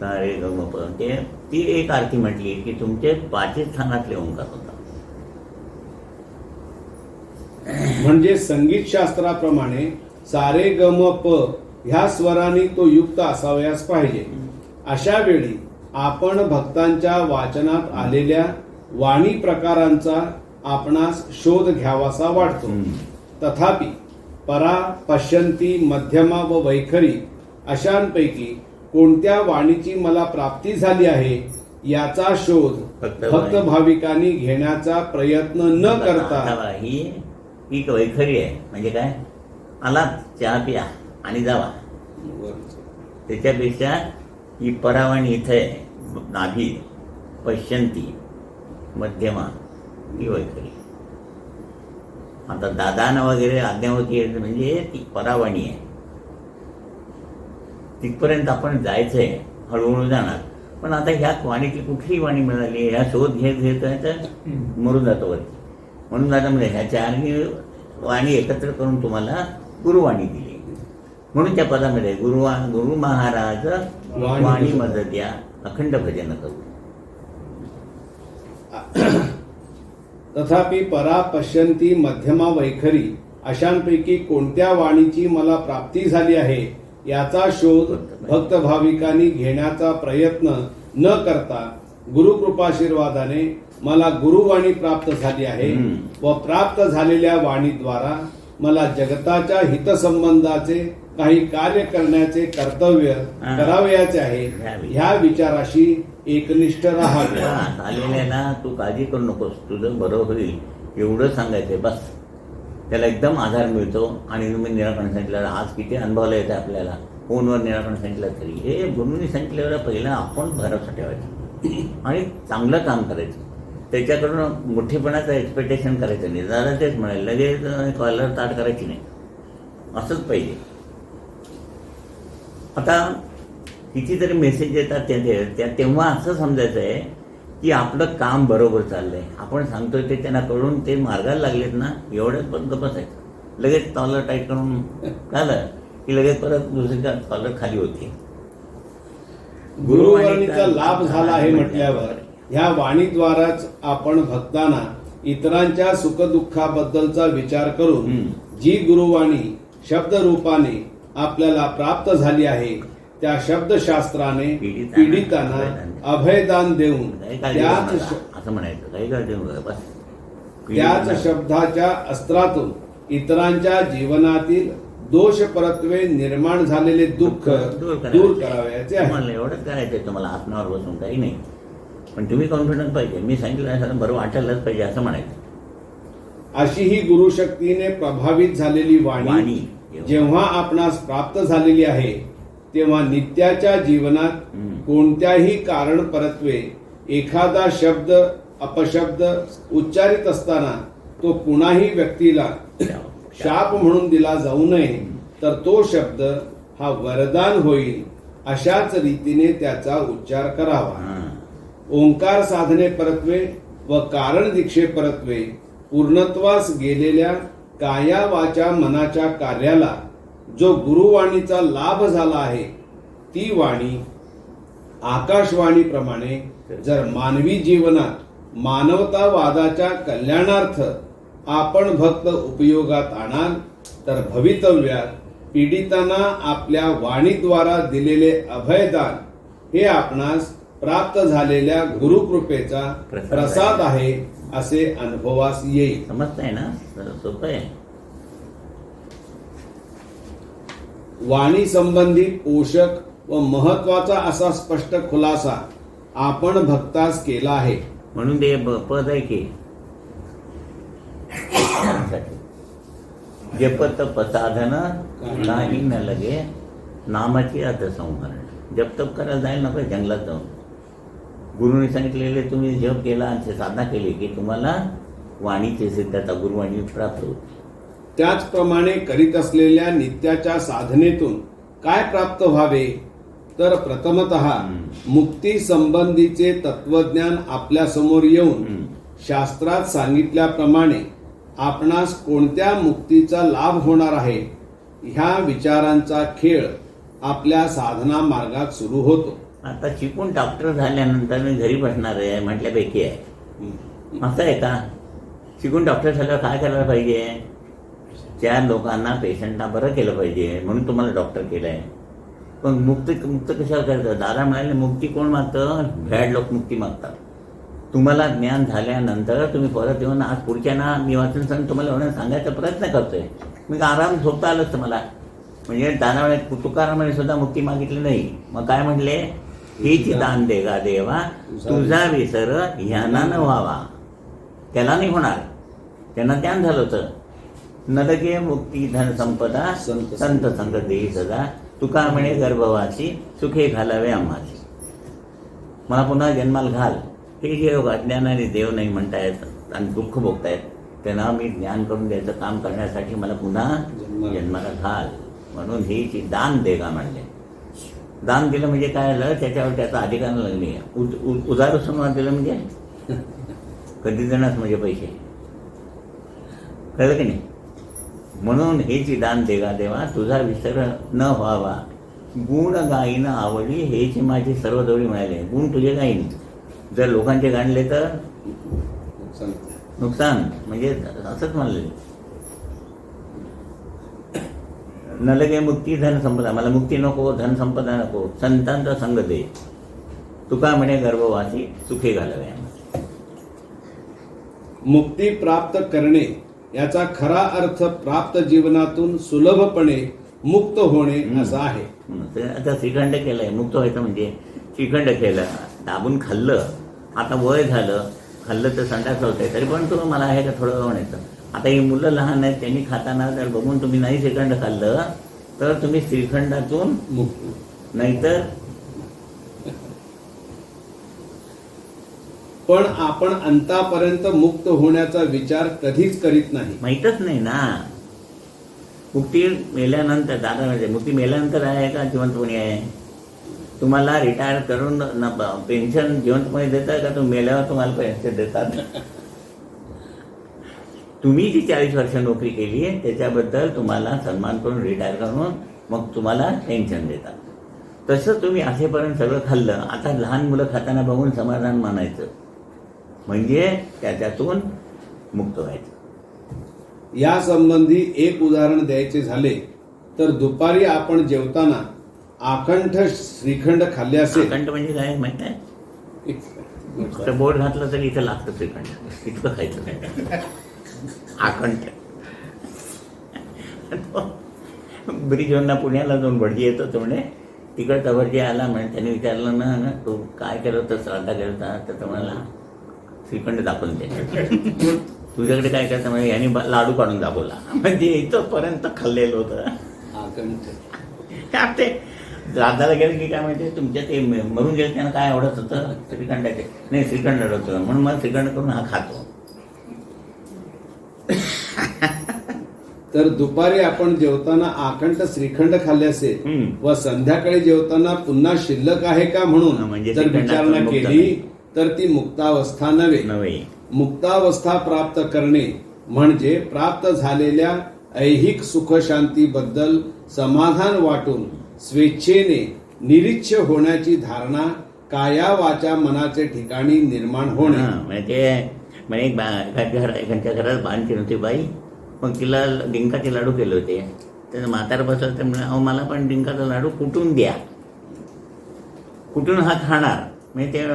सारे ग म प. ती एक आरती म्हटली की तुमचे 5 स्थानातले ओंकार होतात. म्हणजे संगीत शास्त्राप्रमाणे सारे ग म प ह्या स्वरांनी तो युक्त असावयास पाहिजे. अशा वेळी आपण भक्तांच्या वाचनात आलेल्या वाणी प्रकारांचा आपणास शोध घ्यावासा वाटतो. तथापि परा, पश्यंती, मध्यमा व वैखरी अशांपैकी कोणत्या वाणीची मला प्राप्ती झाली आहे याचा शोध भक्त भाविकांनी घेण्याचा प्रयत्न न करता ही वैखरी आहे. म्हणजे काय, आला चहा प्या आणि जावा. त्याच्यापेक्षा ही परावाणी इथं आहे, नाभी, पश्यंती, मध्यमा ही वैखरी. आता दादानं वगैरे आज्ञावती म्हणजे ती परावाणी आहे. तिथपर्यंत आपण जायचंय, हळूहळू जाणार. पण आता ह्या वाणीतली कुठली वाणी मिळाली ह्या शोध घेत तर मरून जातो वरती. म्हणून दादा म्हणजे ह्या 4 वाणी एकत्र करून तुम्हाला गुरुवाणी दिली. म्हणून त्या पदामध्ये गुरु महाराज वाणी मदत या अखंड भजन करू. तथापि परा, पश्यंती, मध्यमा, वैखरी अशांपैकी कोणत्या वाणीची मला प्राप्ती झाली आहे याचा शोध भक्त भाविकांनी घेण्याचा प्रयत्न न करता गुरुकृपाशीर्वादाने मला गुरुवाणी प्राप्त झाली आहे व प्राप्त झालेल्या वाणीद्वारा मला जगताच्या हितसंबंधाचे काही कार्य करण्याचे कर्तव्य करावयाचे आहे ह्या विचाराशी एकनिष्ठ राहावे. आलेल्याला तू काळजी करू नकोस, तुझं बरं होईल एवढं सांगायचंय बस. त्याला एकदम आधार मिळतो. आणि तुम्ही निराकरण सांगितलं, आज किती अनुभवला येतं आपल्याला, फोनवर निराकरण सांगितलं तरी हे गुरुंनी सांगितल्यावर पहिला आपण भरोसा ठेवायचा आणि चांगलं काम करायचं. त्याच्याकडून मोठेपणाचं एक्सपेक्टेशन करायचं नाही. दादा तेच म्हणाले, लगेच कॉलर ताट करायची नाही, असंच पाहिजे. आता कितीतरी मेसेज येतात त्या तेव्हा असं समजायचं आहे की आपलं काम बरोबर चाललंय. आपण सांगतोय ते त्यांना कळून ते मार्गाला लागलेत ना, एवढंच पण बसायचं. लगेच कॉलर टाईट करून झालं की लगेच परत दुसरीचा कॉलर खाली होते. गुरुवाणीचा लाभ झाला आहे म्हटल्यावर ह्या वाणीद्वाराच आपण भक्तांना इतरांच्या सुखदुःखाबद्दलचा विचार करून जी गुरुवाणी शब्दरूपाने आपल्याला प्राप्त झाली आहे त्या शब्दशास्त्राने पीडितांना अभयदान देऊन त्याच शब्दाच्या अस्त्रातून इतरांच्या जीवनातील दोष परत्वे निर्माण झालेले दुःख दूर करावयाचे आहे. एवढंच करायचंय तुम्हाला आत्मावर बसून, काही नाही. पण तुम्ही कॉन्फिडन्स पाहिजे. मी सांगितलं असं बरं वाटायलाच पाहिजे असं म्हणायचं. अशी ही गुरुशक्तीने प्रभावित झालेली वाणी वाणी जेव्हा आपणास प्राप्त झालेली आहे तेव्हा नित्याच्या जीवनात कोणत्याही कारण परत्वे एखादा शब्द अपशब्द उच्चारित असताना तो कुणाही व्यक्तीला शाप म्हणून दिला जाऊ नये, तर तो शब्द हा वरदान होईल अशाच रीतीने त्याचा उच्चार करावा. ओंकार साधने परत्वे व कारण दीक्षे परत्वे पूर्णत्वास गेलेल्या काया वाचा मनाच्या कार्याला जो गुरुवाणीचा लाभ झाला आहे, ती वाणी आकाशवाणीप्रमाणे जर मानवी जीवनात मानवतावादाच्या कल्याणार्थ आपण भक्त उपयोगात आणाल, तर भवितव्यात पीडितांना आपल्या वाणीद्वारा दिलेले अभयदान हे आपणास प्राप्त झालेल्या गुरुकृपेचा प्रसाद आहे असे अनुभवास येईल. समजतंय ना? सोपं आहे. वाणी संबंधी पोषक व महत्वाचा असा स्पष्ट खुलासा आपण भक्तास केला आहे. म्हणून ते पद आहे की जपत पसाधन काही न लगे नामाची अर्थसंहरण. जप तप करायला जायला नको जंगलात जाऊन. गुरुने सांगितलेले तुम्ही जप केला आणि साधना केली की तुम्हाला वाणीची सिद्धता गुरुवाणी प्राप्त होते. त्याचप्रमाणे करीत असलेल्या नित्याच्या साधनेतून काय प्राप्त व्हावे, तर प्रथमतः मुक्ती संबंधीचे तत्वज्ञान आपल्या समोर येऊन शास्त्रात सांगितल्याप्रमाणे आपणास कोणत्या मुक्तीचा लाभ होणार आहे ह्या विचारांचा खेळ आपल्या साधना मार्गात सुरू होतो. आता शिकून डॉक्टर झाल्यानंतर मी घरी बसणार आहे म्हटल्यापैकी आहे. असं आहे का? शिकून डॉक्टर झाल्यावर काय करायला पाहिजे? त्या लोकांना पेशंटना बरं केलं पाहिजे म्हणून तुम्हाला डॉक्टर केलं आहे. पण मुक्त कशाला करायचं? दादा म्हणाले मुक्ती कोण मागतं? भ्याड लोक मुक्ती मागतात. तुम्हाला ज्ञान झाल्यानंतर तुम्ही परत येऊन आज पुढच्यांना मी वाचून सांग तुम्हाला एवढं सांगायचा प्रयत्न करतोय. मी आराम झोपता आलंच मला. म्हणजे दादा म्हणे तुकारामाने सुद्धा मुक्ती मागितली नाही. मग काय म्हणले? हीच दान देगा देवा तुझा विसर ह्यांना न व्हावा. त्याला नाही होणार. त्यांना ज्ञान झालं होतं. नरके मुक्ती धन संपदा संत संग देई सदा तुका म्हणे गर्भवासी सुखे घालावे आम्हाची. मला पुन्हा जन्माला घाल. हे जे अज्ञानाने देव नाही म्हणतायत आणि दुःख भोगतायत त्यांना मी ज्ञान करून द्यायचं काम करण्यासाठी मला पुन्हा जन्माला घाल. म्हणून ही दान देगा म्हणले. दान दिलं म्हणजे काय झालं? त्याच्यावर त्याचा अधिकार लागले. उदार संवाद दिलं म्हणजे कधी देणार म्हणजे पैसे कळलं की नाही? म्हणून हेची दान देगा देवा तुझा विसर न व्हावा. गुण गायीनं आवडली हेची माझी सर्व जोडी मिळाली. गुण तुझे गायीन जर लोकांचे गाणले तर नुकसान. म्हणजे असंच म्हणले न लगे मुक्ती धन संपदा. मला मुक्ती नको, धन संपदा नको, संतांचा संग दे. तुका म्हणे गर्भवासी सुखे घालावे. मुक्ती प्राप्त करणे याचा खरा अर्थ प्राप्त जीवनातून सुलभपणे मुक्त होणे असा आहे. आता श्रीखंड केलंय. मुक्त व्हायचं म्हणजे श्रीखंड केलं, दाबून खाल्लं. आता वय झालं, खाल्लं तर संडास होतंय तरी पण तो मला आहे का थोडं म्हणायचं. आता ही मुलं लहान आहेत त्यांनी खाताना जर बघून तुम्ही नाही श्रीखंड खाल्लं तर तुम्ही श्रीखंडातून मुक्त. नाहीतर पण आपण अंतापर्यंत मुक्त होण्याचा विचार कधीच करीत नाही. माहीतच नाही ना. मुक्ती मेल्यानंतर दादा म्हणजे मुक्ती मेल्यानंतर आहे का जिवंतपणी आहे? तुम्हाला रिटायर करून पेन्शन जिवंतपणे देतात का? तुम्ही मेल्यावर तुम्हाला पेन्शन देतात? तुम्ही जी 40 वर्ष नोकरी केली आहे त्याच्याबद्दल तुम्हाला सन्मान करून रिटायर करून मग तुम्हाला पेन्शन देतात. तसं तुम्ही असेपर्यंत सगळं खाल्लं. आता लहान मुलं खाताना बघून समाधान मानायचं म्हणजे त्याच्यातून मुक्त व्हायचं. या संबंधी एक उदाहरण द्यायचे झाले तर दुपारी आपण जेवताना आकंठ श्रीखंड खाल्ले असेल. आकंठ म्हणजे काय माहिती आहे? तर बोट घातलं तरी इथं लागतं श्रीखंड. इतकं खायचं आकंठ. ब्रिजवरनं पुण्याला जाऊन भटजी येतो तो म्हणे तिकडचा भटजी आला म्हणे, त्याने विचारलं ना तू काय केलं होतं श्राद्धा केलं होतं, तर तो म्हणाला श्रीखंड दाखवून दे. तुझ्याकडे काय करतं म्हणजे यांनी लाडू काढून दाखवला. म्हणजे इथंपर्यंत खाल्लेलं होतं. ते श्राद्धाला गेलं की काय माहिती तुमच्या ते मरून गेलं त्यांना काय आवडत होतं, श्रीखंडाचे नाही श्रीखंड आवडत होतं, म्हणून मला श्रीखंड करून हा खातो. तर दुपारी आपण जेवताना आखंड श्रीखंड खाल्ले असेल व संध्याकाळी जेवताना पुन्हा शिल्लक आहे का म्हणून म्हणजे जर विचारणा केली तर ती मुक्तावस्था नव्हे. मुक्तावस्था प्राप्त करणे म्हणजे प्राप्त झालेल्या ऐहिक सुखशांतीबद्दल समाधान वाटून स्वेच्छेने निरीच्छ होण्याची धारणा काया वाचा मनाचे ठिकाणी निर्माण होणे. म्हणजे एखाद्या घरात बांधली नव्हती बाई, मग तिला डिंकाचे लाडू केले होते. तर म्हातारा बसलं तर म्हणे अहो मला पण डिंकाचा लाडू कुटून द्या. कुठून हा खाणार. म्हणजे ते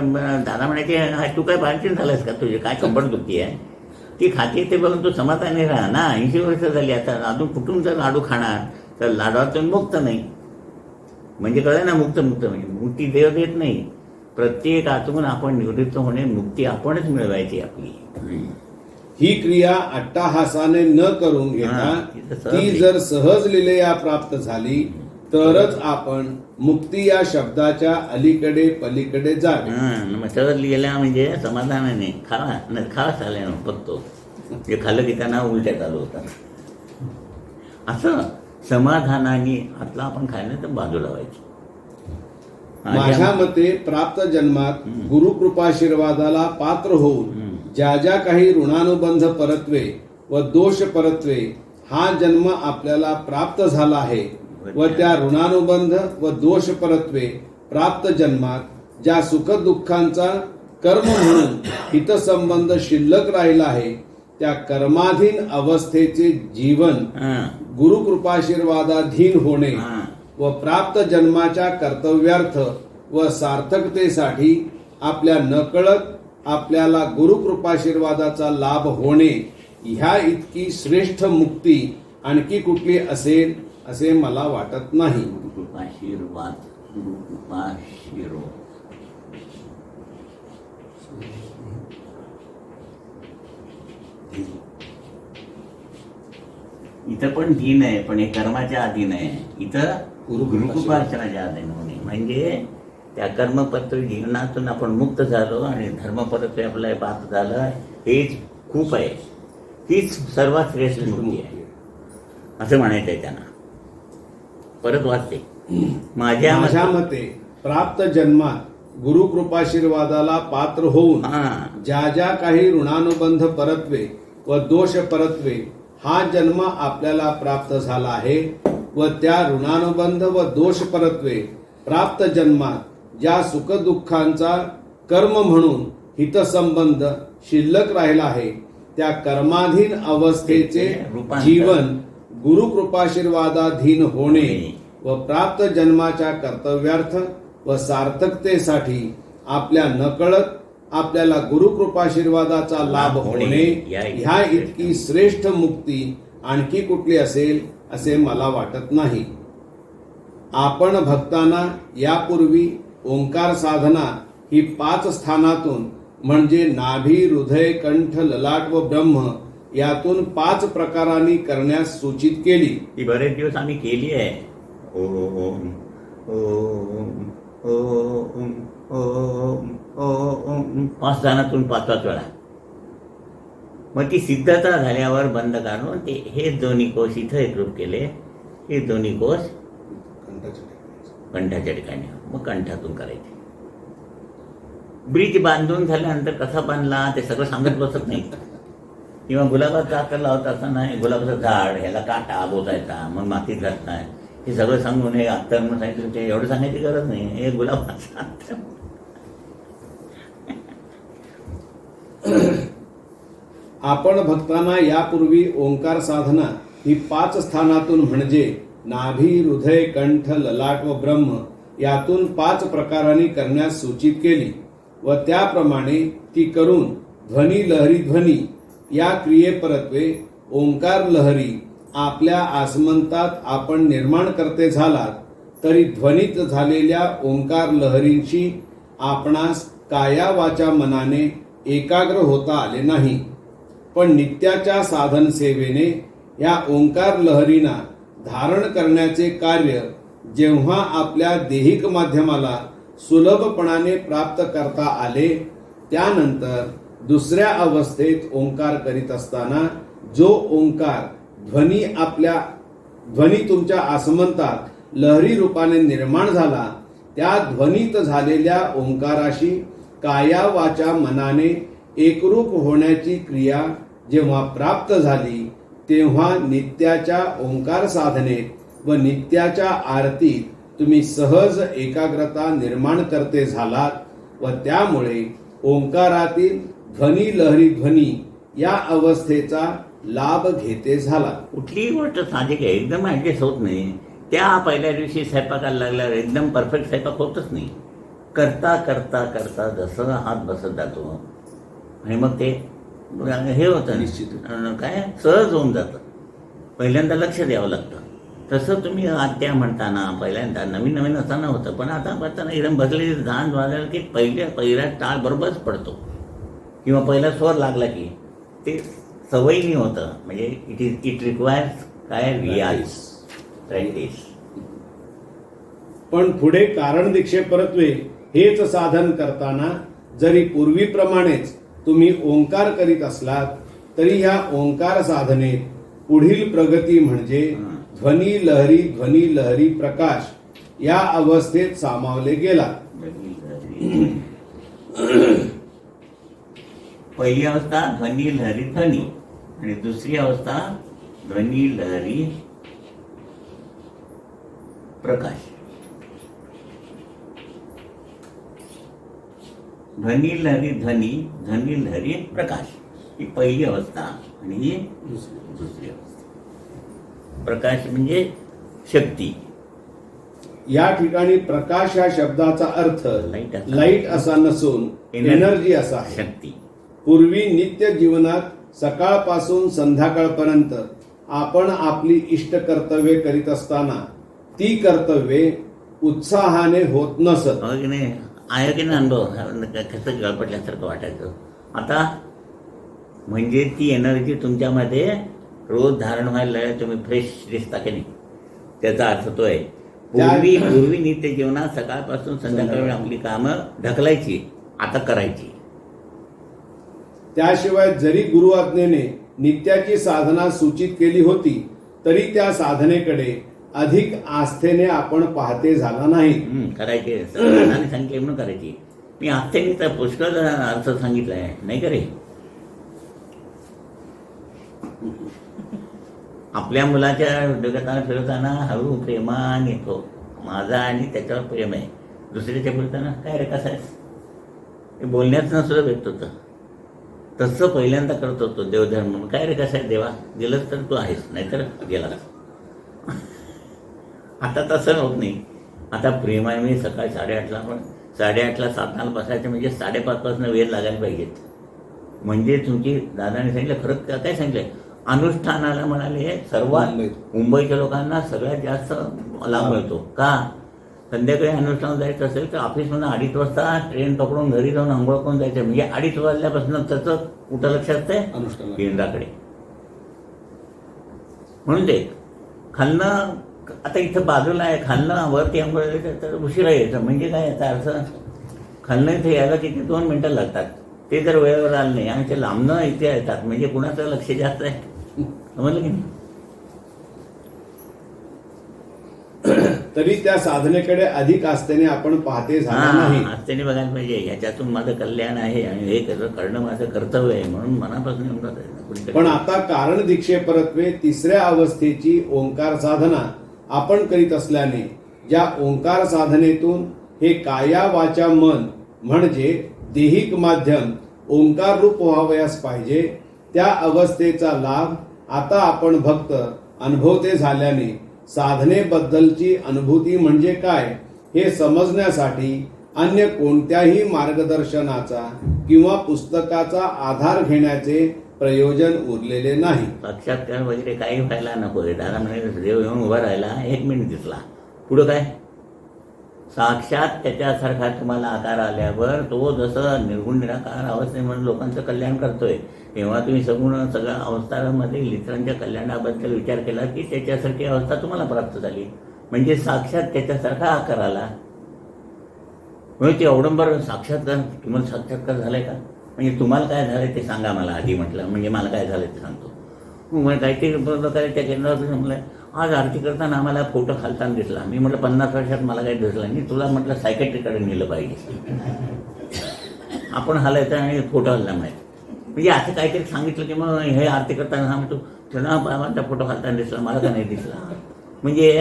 दादा म्हणायचे हा तू काय बांधशील झालास का, तुझे काय कंबड दुखती आहे. ती खाते ते बघून तू समाधानी राहा ना. 80 वर्ष झाली आता, अजून कुठून जर लाडू खाणार तर लाडवातून मुक्त नाही. म्हणजे कळलं ना, मुक्त म्हणजे मुक्ती देव देत नाही. प्रत्येक आतून आपण निवृत्त होणे, मुक्ती आपणच मिळवायची आपली. ही क्रिया अट्टाहासाने न करून घेता ती जर सहज लीलया प्राप्त झाली तरच आपण मुक्ती या शब्दाच्या अलीकडे पलीकडे जावे. सहज लिहिला म्हणजे समाधानाने खावा चालला बघतो. जे खाल्लं की त्यांना उलट्या चालू होतात. असं समाधानाने आतला आपण खायला तर बाजूला व्हायचं. माझ्या मते प्राप्त जन्मात गुरुकृपाशीर्वादाला पात्र होऊन ज्या ज्या काही ऋणानुबंध परत्वे व दोष परत्वे हा जन्म आपल्याला प्राप्त झाला आहे व त्या ऋणानुबंध व दोष परत्वे प्राप्त जन्मात ज्या सुखदुःखांचा कर्म म्हणून हितसंबंध शिल्लक राहिला आहे त्या कर्माधीन अवस्थेचे जीवन गुरुकृपाशीर्वादाधीन होणे व प्राप्त जन्माच्या कर्तव्यार्थ व सार्थकतेसाठी आपल्या नकळत आपल्याला गुरुकृपाशीर्वादाचा लाभ होणे ह्या इतकी श्रेष्ठ मुक्ती आणखी कुठली असेल असे मला वाटत नाही. गुरुकृपाशीर्वाद, गुरुकृपाशीर्वाद. इथं पण धीन आहे, पण हे कर्माच्या अधीन आहे. इथं गुरुकृपाच्या अधीन होणे म्हणजे त्या कर्मपत्र जीवनातून आपण मुक्त झालो आणि धर्मपत्र आपल्याला प्राप्त झालं. हेच खूप आहे. हीच सर्वात श्रेष्ठ मुक्ती आहे असं म्हणायचं आहे त्यांना. परत वाचते. माझ्या मते प्राप्त जन्मात गुरुकृपाशीर्वादाला पात्र होऊन ज्या ज्या काही ऋणानुबंध परत्वे व दोष परत्वे हा जन्म आपल्याला प्राप्त झाला आहे व त्या ऋणानुबंध व दोष परत्वे प्राप्त जन्मात ज्या सुखदुःखांचा कर्म म्हणून हितसंबंध शिल्लक राहिला आहे त्या कर्माधीन अवस्थेचे जीवन गुरुकृपाशीर्वादाधीन होणे व प्राप्त जन्माच्या कर्तव्यार्थ व सार्थकतेसाठी आपल्या नकळत आपल्याला गुरुकृपाशीर्वादाचा लाभ होणे ह्या इतकी श्रेष्ठ मुक्ती आणखी कुठली असेल असे मला वाटत नाही. आपण भक्तांना यापूर्वी ओंकार साधना ही 5 स्थानातून म्हणजे नाभी, हृदय, कंठ, ललाट व ब्रह्म यातून 5 प्रकारांनी करण्यास सूचित केली. ती बरेच दिवस आम्ही केली आहे. ओम ओम ओम ओम ओम 5 स्थानातून 5 वेळा. मग ती सिद्धता झाल्यावर बंद काढून ते हे दोन्ही कोश इथं एकरूप केले. हे दोन्ही कोश कंठाच्या ठिकाणी, मग कंठातून करायचे. ब्रिज बांधून झाल्यानंतर कसा बांधला ते सगळं सांगत बसत नाही. किंवा गुलाबाचा आकार लावत असताना गुलाबाचं झाड ह्याला काटा बोचायचा मग मातीत घातलाय हे सगळं सांगून हे अत्तर म्हणून सांगितलं ते एवढं सांगायची गरज नाही. हे गुलाबाचा अत्तर. आपण भक्तांना यापूर्वी ओंकार साधना ही 5 स्थानातून म्हणजे नाभी, हृदय, कंठ, ललाट व ब्रह्म यातून 5 प्रकारांनी करण्यास सूचित केली व त्याप्रमाणे ती करून ध्वनी लहरी ध्वनी या क्रियेपरत्वे ओंकार लहरी आपल्या आसमंतात आपण निर्माण करते झालात तरी ध्वनित झालेल्या ओंकार लहरींशी आपणास काया वाचा मनाने एकाग्र होता आले नाही. पण नित्याच्या साधन सेवेने या ओंकार लहरींना धारण करण्याचे कार्य जेव्हा आपल्या देहिक माध्यमाला सुलभपणाने प्राप्त करता आले, त्यानंतर दुसऱ्या अवस्थेत ओंकार करीत असताना जो ओंकार ध्वनी तुमच्या आसमंतात लहरी रूपाने निर्माण झाला, त्या ध्वनीत झालेल्या ओंकाराशी काया वाचा मनाने एकरूप होण्याची क्रिया जेव्हा प्राप्त झाली, तेव्हा नित्याच्या ओंकार साधनेत व नित्याच्या आरतीत तुम्ही सहज एकाग्रता निर्माण करते झालात व त्यामुळे ओंकारातील ध्वनी लहरी ध्वनी या अवस्थेचा लाभ घेते झाला. कुठलीही गोष्ट साहजिक आहे, एकदम ऍडजस्ट होत नाही. त्या पहिल्या दिवशी स्वयंपाकाला लागल्यावर एकदम परफेक्ट स्वयंपाक होतच नाही. करता करता करता जसं हात बसत जातो आणि मग ते हे होतं निश्चित. काय सहज होऊन जातं. पहिल्यांदा लक्ष द्यावं लागतं. तसं तुम्ही आत्या म्हणताना पहिल्यांदा नवीन नवीन असताना होतं, पण आता बसताना एकदम बसलेली धान वाजलं की पहिला टाळ बरोबरच पडतो किंवा पहिला स्वर लागला की ते सवयीने होतं. म्हणजे इट रिक्वायर्स काय रियाज, प्रॅक्टिस. पण पुढे कारण दीक्षेपरत्वे हेच साधन करताना जरी पूर्वीप्रमाणेच तुम्ही ओंकार करीत असलात, तरी ह्या ओंकार साधनेत पुढील प्रगती म्हणजे ध्वनी लहरी प्रकाश या अवस्थेत सामावले गेला. पहिली अवस्था ध्वनी लहरी ध्वनी आणि दुसरी अवस्था ध्वनी लहरी प्रकाश. ध्वनी लहरी ध्वनी, ध्वनी लहरी प्रकाश ही पहिली अवस्था आणि ही दुसरी अवस्था. प्रकाश म्हणजे शक्ती. या ठिकाणी प्रकाश या शब्दाचा अर्थ लाईट असा नसून एनर्जी असा आहे. शक्ती. पूर्वी नित्य जीवनात सकाळपासून संध्याकाळपर्यंत आपण आपली इष्ट कर्तव्ये करीत असताना ती कर्तव्ये उत्साहाने होत नसत. हो की नाही? आहे की नाही अनुभव? कसं गळपटल्यासारखं वाटायचं. आता म्हणजे ती एनर्जी तुमच्यामध्ये रोज धारण व्हायला लागली, तुम्ही फ्रेश दिसता की नाही, त्याचा अर्थ तो आहे. पूर्वी नित्य जीवनात सकाळपासून संध्याकाळी आपली कामं ढकलायची, आता करायची. त्याशिवाय जरी गुरु आज्ञेने नित्याची साधना सूचित केली होती, तरी त्या साधनेकडे अधिक आस्थेने आपण पाहते झाला नाही. करायचे सांगितले म्हणून करायची. मी आस्थेने तर पुष्कळ अर्थ सांगितलाय, नाही का रे? आपल्या मुलाच्या जगताना फिरताना हळू प्रेमान येतो, माझा आणि त्याच्यावर प्रेम आहे. दुसऱ्याच्या फिरताना काय रे कसं आहेस, हे बोलण्याचं सुद्धा व्यक्त होतं. तसं पहिल्यांदा करत होतो देवधर्म म्हणून. काय रे कसं आहे देवा, गेलंच तर तू आहेस, नाहीतर गेला. आता तसं होत नाही. आता प्रेमाने मी सकाळी 8:30ला, पण 8:30ला साधनाला बसायचं म्हणजे 5:30पासून वेळ लागायला पाहिजेत. म्हणजे तुमची दादाने सांगितलं खरं काय सांगितलं, अनुष्ठानाला म्हणाले सर्वात मुंबईच्या लोकांना सगळ्यात जास्त लाभ मिळतो. का? संध्याकाळी अनुष्ठान जायचं असेल तर ऑफिसमधून 2:30 वाजता ट्रेन पकडून घरी जाऊन आंघोळ करून जायचं. म्हणजे 2:30 वाजल्यापासून त्याचं कुठं लक्ष असतंय? केंद्राकडे. म्हणून ते खालनं आता इथं बाजूला आहे, खालनं वरती आंघोळ तर उशिरा यायचं. म्हणजे काय याचा अर्थ, खालनं इथे यायला किती 2 मिनिटं लागतात. ते जर वेळेवर आलं नाही आणि ते लांबनं इथे येतात, म्हणजे कुणाचं लक्ष जास्त आहे, समजलं की नाही? तरी त्या साधनेकडे अधिक आस्थेने आपण पाहते झाला नाही. आस्थेने बघायला पाहिजे. ह्याच्यातून माझं कल्याण आहे आणि हे करणं माझं कर्तव्य आहे म्हणून मनापासून. पण आता कारण दीक्षेपरत्वे तिसऱ्या अवस्थेची ओंकार साधना आपण करीत असल्याने ज्या ओंकार साधनेतून हे काया वाचा मन म्हणजे देहिक माध्यम ओंकार रूप व्हावयास पाहिजे, त्या अवस्थेचा लाभ आता आपण भक्त अनुभवते झाल्याने साधनेबद्दलची अनुभूती म्हणजे काय हे समजण्यासाठी अन्य कोणत्याही मार्गदर्शनाचा किंवा पुस्तकाचा आधार घेण्याचे प्रयोजन उरलेले नाही. साक्षात्कार वगैरे काही व्हायला नको. दादा म्हणे देव येऊन उभा राहिला, 1 मिनिट दिसला, पुढं काय साक्षात त्याच्यासारखा तुम्हाला आकार आल्यावर तो जसं निर्गुण निराकार अवस्थेमध्ये लोकांचं कल्याण करतोय, तेव्हा तुम्ही सगळ्या अवस्थांमध्ये इतरांच्या कल्याणाबद्दल विचार केला की त्याच्यासारखी अवस्था तुम्हाला प्राप्त झाली. म्हणजे साक्षात त्याच्यासारखा आकार आला. म्हणजे ते अवडंबर साक्षात्कार, तुम्हाला साक्षात्कार झालाय का? म्हणजे तुम्हाला काय झालंय ते सांगा मला आधी म्हटलं. म्हणजे मला काय झालंय ते सांगतो. मग मला काहीतरी प्रकारे त्या केंद्रावर म्हटलं, आज आरती करताना आम्हाला फोटो खालताना दिसला. मी म्हटलं 50 वर्षात मला काही दिसला नाही. तुला म्हटलं सायकॅट्रिकडे नेलं पाहिजे. आपण हलायचं आणि फोटो हल्ला माहिती. म्हणजे असं काहीतरी सांगितलं की मग हे आरती करताना सांगतो तुला बाबांचा फोटो खालताना दिसला, मला का नाही दिसला. म्हणजे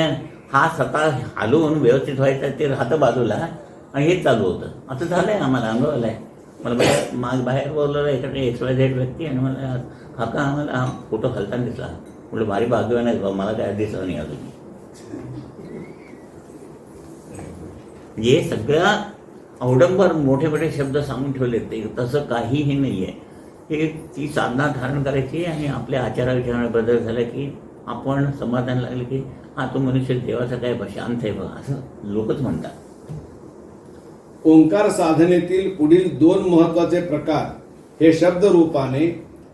हा स्वतः हलवून व्यवस्थित व्हायचा ते राहतं बाजूला आणि हेच चालू होतं. असं झालंय आम्हाला, अनुभवलं आहे. मला बाहेर बोलवलं एखाद्या XYZ व्यक्ती आणि मला काका आम्हाला फोटो खालताना दिसला. म्हटलं भारी भाग्यवान आहे बाबा, मला काय दिसलं नाही अजून. हे सगळं अवडंबर मोठे मोठे शब्द सांगून ठेवले, ते तसं काहीही नाही आहे. हे ती साधना धारण करायची आणि आपल्या आचाराविचाराने बदल झाला की आपण समाधान लागले की हा तो मनुष्य देवाचा काय शांत आहे बघा, असं लोकच म्हणतात. ओंकार साधनेतील पुढील 2 महत्वाचे प्रकार हे शब्द रूपाने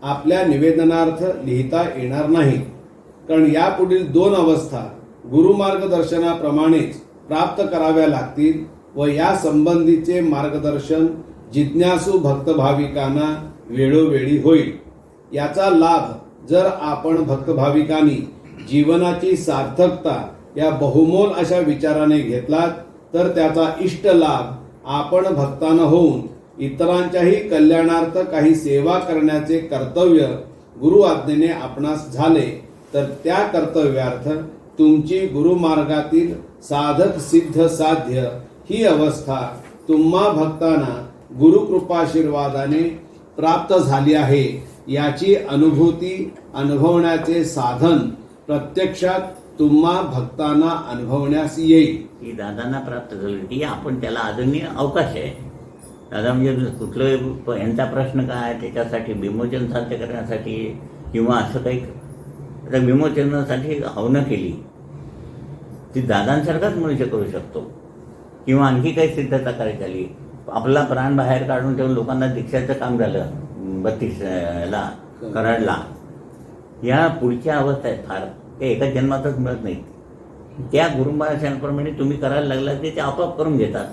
आपल्या निवेदनार्थ लिहिता येणार नाही, कारण यापुढील 2 अवस्था गुरुमार्गदर्शनाप्रमाणेच प्राप्त कराव्या लागतील व या संबंधीचे मार्गदर्शन जिज्ञासू भक्तभाविकांना वेळोवेळी होईल. याचा लाभ जर आपण भक्तभाविकांनी जीवनाची सार्थकता या बहुमोल अशा विचाराने घेतलात तर त्याचा इष्ट लाभ आपण भक्तांना होऊन इतरांच्याही कल्याणार्थ काही सेवा करण्याचे कर्तव्य गुरु आज्ञेने आपणास झाले तर त्या कर्तव्यार्थ तुमची गुरुमार्गातील साधक सिद्ध साध्य ही अवस्था तुम्हा भक्तांना गुरुकृपाशीर्वादाने प्राप्त झाली आहे. याची अनुभूती अनुभवण्याचे साधन प्रत्यक्षात तुम्हा भक्तांना अनुभवण्यास येईल. ती दादांना प्राप्त झाली ती आपण त्याला अजूनही अवकाश आहे. दादा म्हणजे कुठलं यांचा प्रश्न काय, त्याच्यासाठी विमोचन साध्य करण्यासाठी किंवा असं काही आता विमोचनासाठी हवनं केली ती दादांसारखाच मनुष्य करू शकतो. किंवा आणखी काही सिद्धता करायची आली, आपला प्राण बाहेर काढून ठेवून लोकांना दीक्षाचं काम झालं 32 कराडला. या पुढच्या अवस्था आहेत फार, ते एका जन्मातच मिळत नाहीत. त्या गुरुमहाराजांप्रमाणे तुम्ही करायला लागला ते आपोआप करून घेतात.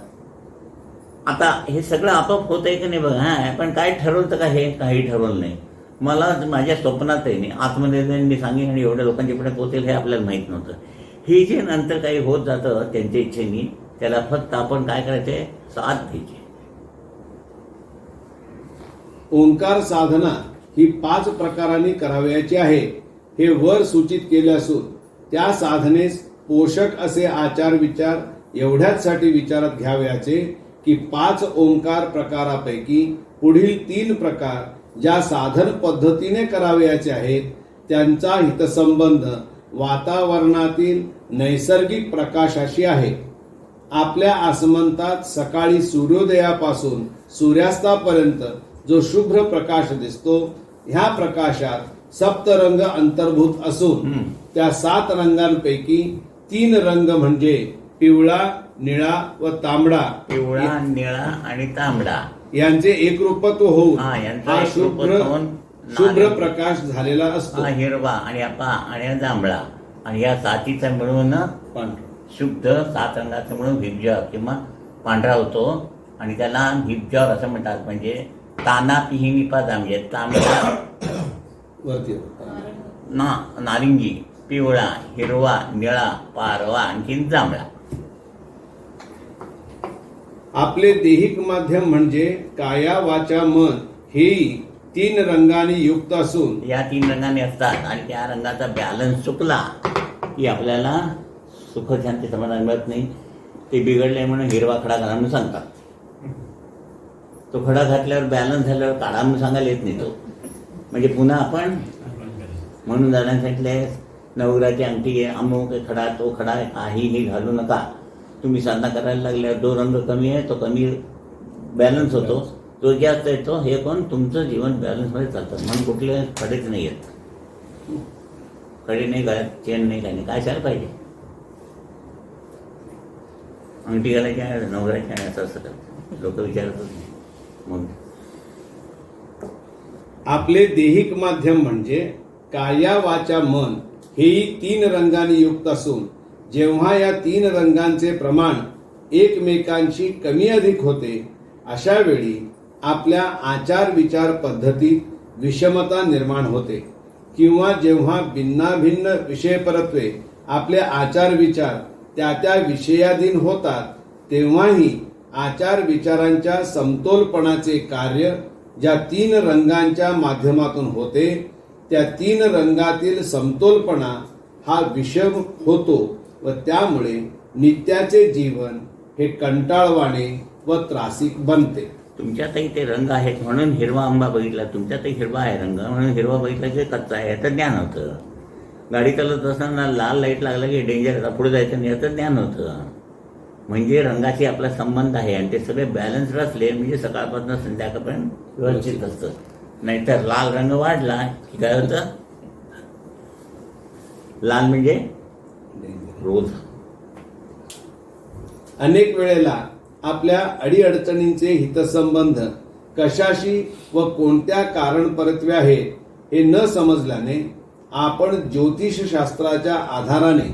आता हे सगळं आपोआप होत आहे की नाही बघा. हां, पण काय ठरवलं का? हे काही ठरवलं नाही. मला माझ्या स्वप्नातही नाही, आतमध्ये मी सांगेन आणि एवढ्या लोकांच्या पुढे पोहोचेल हे आपल्याला माहीत नव्हतं. हे जे नंतर काही होत जातं त्यांच्या इच्छेने, त्याला फक्त आपण काय करायचे, साथ द्यायची. ओंकार साधना ही 5 प्रकारांनी करावयाची आहे हे वर सूचित केले असून त्या साधनेस पोषक असे आचार विचार एवढ्याचसाठी विचारात घ्यावयाचे की 5 ओंकार प्रकारापैकी पुढील 3 प्रकार ज्या साधन पद्धतीने करावयाचे आहेत त्यांचा हितसंबंध वातावरणातील नैसर्गिक प्रकाशाशी आहे. आपल्या आसमंतात सकाळी सूर्योदयापासून सूर्यास्तापर्यंत जो शुभ्र प्रकाश दिसतो, ह्या प्रकाशात सप्तरंग अंतर्भूत असून त्या 7 रंगांपैकी 3 रंग म्हणजे पिवळा, निळा व तांबडा. पिवळा, निळा आणि तांबडा यांचे एकरूपत्व होऊन यांचा हा शुभ्र प्रकाश झालेला असतो. हिरवा आणि आणि जांभळा आणि या 7चा मिळून शुद्ध 7 रंगाचा मिळून भिबजावर किंवा पांढरा होतो आणि त्याला भिबजावर असं म्हणतात. म्हणजे ताना पिहिनी पादा म्हणजे तांबडा, नारिंगी, पिवळा, हिरवा, निळा, पारवा आणखीन जांभळा. आपले देहिक माध्यम म्हणजे काया वाचा मन हेही 3 रंगांनी युक्त असून या 3 रंगाने असतात आणि त्या रंगाचा बॅलन्स चुकला की आपल्याला सुख शांती समाधान मिळत नाही. ते बिघडले म्हणून हिरवा खडा घाला म्हणून सांगतात. तो खडा घातल्यावर बॅलन्स झाल्यावर काढा म्हणून सांगायला येत नाही तो. म्हणजे पुन्हा आपण म्हणून जाण्यासाठी नवग्राची अंगठी आहे, अमुक खडा, तो खडा, काहीही घालू नका. तुम्ही साधना करायला लागल्यावर 2 रंग कमी आहे, तो कमी बॅलन्स होतो. जो जास्त येतो हे पण तुमचं जीवन बॅलन्समध्ये चालतं. म्हणून कुठले खडेच नाही येत. खडे नाही घालत, चेन नाही, काही नाही. काय असायला पाहिजे. अंगठी घालायची आहे नवऱ्याची आहे असं असं करतात लोक विचारतच नाही. मग आपले देहिक माध्यम म्हणजे काया वाचा मन हेही 3 रंगांनी युक्त असून जेव्हा या 3 रंगांचे प्रमाण एकमेकांशी कमी अधिक होते अशा वेळी आपल्या आचार विचार पद्धतीत विषमता निर्माण होते किंवा जेव्हा भिन्नाभिन्न विषयपरत्वे आपले आचार विचार त्या त्या विषयाधीन होतात तेव्हाही आचार विचारांच्या समतोलपणाचे कार्य ज्या 3 रंगांच्या माध्यमातून होते त्या 3 रंगातील समतोलपणा हा विषम होतो व त्यामुळे नित्याचे जीवन हे कंटाळवाणे व त्रासिक बनते. तुमच्यातही ते रंग आहेत म्हणून हिरवा आंबा बघितला, तुमच्यातही हिरवा आहे रंग म्हणून हिरवा बघितला की कच्चा आहे याचं ज्ञान होतं. गाडी चालवत असताना लाल लाईट लागला की डेंजर आता पुढे जायचं नाही याचं ज्ञान होतं. म्हणजे रंगाशी आपला संबंध आहे आणि ते सगळे बॅलन्स्ड असले म्हणजे सकाळपासून संध्याकाळपर्यंत व्यवस्थित असतं. नाहीतर लाल रंग वाढला की काय होतं, लाल म्हणजे रोज. अनेक वेळेला आपल्या अडीअडचणींचे हितसंबंध कशाशी व कोणत्या कारण परत्वे आहेत हे न समजल्याने आपण ज्योतिषशास्त्राच्या आधाराने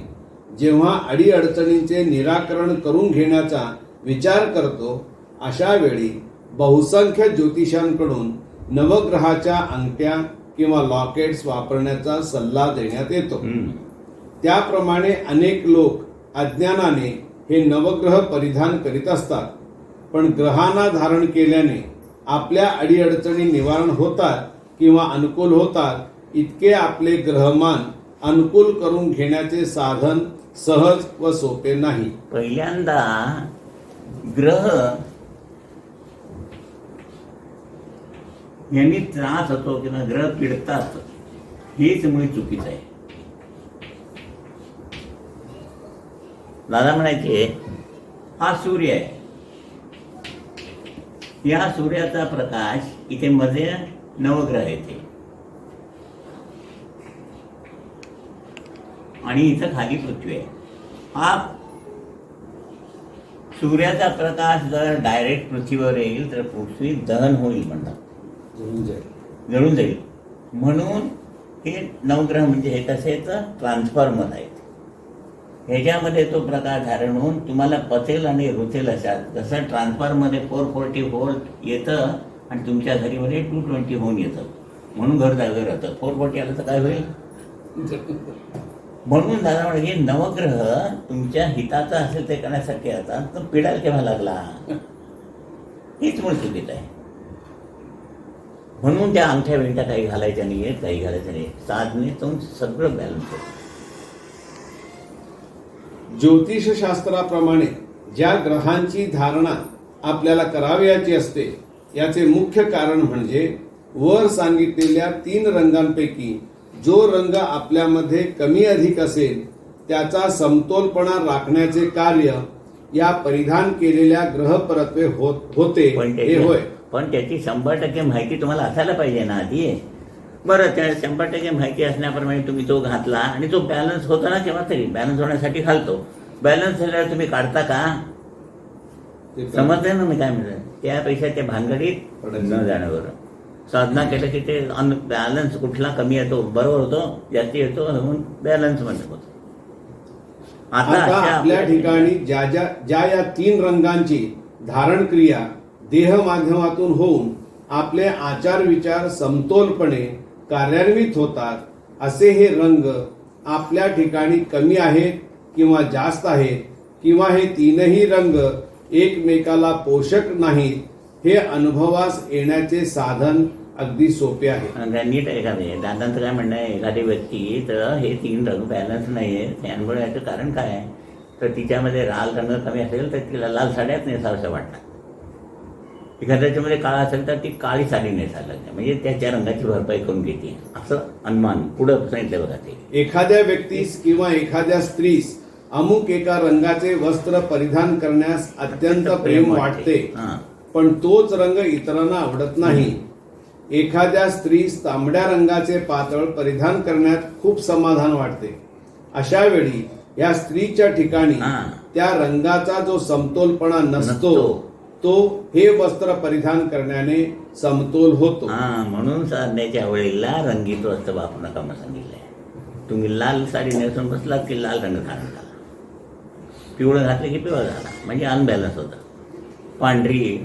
जेव्हा अडीअडचणींचे निराकरण करून घेण्याचा विचार करतो अशा वेळी बहुसंख्य ज्योतिषांकडून नवग्रहाच्या अंगठ्या किंवा लॉकेट्स वापरण्याचा सल्ला देण्यात येतो. त्याप्रमाणे अनेक लोक अज्ञानाने हे नवग्रह परिधान करीत असतात, पण ग्रहांना धारण केल्याने आपल्या अडीअडचणी निवारण होतात किंवा अनुकूल होतात. इतके आपले ग्रहमान अनुकूल करून घेण्याचे साधन सहज व सोपे नाही. पहिल्यांदा ग्रह यांनी त्रास होतो किंवा ग्रह पिडतात हेच मुळे चुकीचं आहे. दादा म्हणायचे हा सूर्य आहे, या सूर्याचा प्रकाश इथे मध्ये नवग्रह येते आणि इथं खाली पृथ्वी आहे. हा सूर्याचा प्रकाश जर डायरेक्ट पृथ्वीवर येईल तर पृथ्वी दहन होईल म्हणतात, जळून जाईल. म्हणून हे नवग्रह म्हणजे हे कसे ट्रान्सफॉर्मर आहेत. ह्याच्यामध्ये तो प्रकाश धारण होऊन तुम्हाला पचेल आणि रुचेल अशा जसं ट्रान्सफॉर्मरमध्ये 440 व्होल्ट येतं आणि तुमच्या घरीमध्ये 220 होऊन येतं म्हणून घर जागे राहतं. 440 आलं तर काय होईल. म्हणून दादा म्हणजे नवग्रह तुमच्या हिताचा असेल ते करण्यासाठी आता तर पिडायला केव्हा लागला हेच मूळ चुकीचं आहे. म्हणून त्या अंगठ्या बिंगठ्या काही घालायच्या नाही आहेत, काही घालायच्या नाही. साधने तुमचं सगळं बॅलन्स होतं. ज्योतिषशास्त्राप्रमाणे ज्या ग्रहांची धारणा आपल्याला करावयाची असते याचे मुख्य कारण म्हणजे वर सांगितलेल्या 3 रंगांपैकी जो रंग आपल्यामध्ये कमी अधिक असेल त्याचा समतोलपणा राखण्याचे कार्य या परिधान केलेल्या ग्रहपरत्वे होते हे होय. पण त्याची 100% माहिती तुम्हाला असायला पाहिजे ना आधी. बरं, त्या 100% माहिती असण्याप्रमाणे तुम्ही तो घातला आणि तो बॅलन्स होता ना केव्हा तरी बॅलन्स होण्यासाठी घालतो. बॅलन्स झाल्यावर तुम्ही काढता का समजते ना मी काय म्हणतो. त्यापेक्षा त्या भानगडीत न जाण्यावर साधना केलं की ते बॅलन्स कुठला कमी येतो बरोबर होतो, जास्ती येतो म्हणून बॅलन्स मध्ये होतो. आता आपल्या ठिकाणी ज्या या 3 रंगांची धारण क्रिया देह माध्यमातून होऊन आपले आचार विचार समतोलपणे कार्यान्वित होतात असे हे रंग आपल्या ठिकाणी कमी आहेत किंवा जास्त आहेत किंवा हे 3ही रंग एकमेकाला पोषक नाहीत हे अनुभवास येण्याचे साधन अगदी सोपे आहे. नीट एखादे दादांचं काय म्हणणं आहे, एखादी व्यक्ती तर हे 3 रंग बॅलन्स नाही आहे त्यामुळे याचं कारण काय आहे तर तिच्यामध्ये लाल रंग कमी असेल तर तिला लाल साड्याच नेसावंसं वाटतं. एखाद्याच्यामध्ये काळा असेल तर ती काळी साडी नेसायला लागते म्हणजे त्याच्या रंगाची भरपाई करून घेते असं अनुमान पुढं सांगितलं बघा. ते एखाद्या व्यक्तीस किंवा एखाद्या स्त्रीस अमुक एका रंगाचे वस्त्र परिधान करण्यास अत्यंत प्रेम वाटते पण तोच रंग इतरांना आवडत नाही. एखाद्या स्त्रीस तांबड्या रंगाचे पातळ परिधान करण्यात खूप समाधान वाटते. अशा वेळी या स्त्रीच्या ठिकाणी हा. त्या रंगाचा जो समतोलपणा नसतो नसतो. तो हे वस्त्र परिधान करण्याने समतोल होतो. हा, म्हणून साधण्याच्या वेळेला रंगीत वस्त्र वापरू नका म्हणून सांगितलंय. तुम्ही लाल साडी नेसून बसलात की लाल रंग धारण झाला, पिवळं घातलं की पिवळं झाला, म्हणजे अनबॅलन्स होतं. पांढरी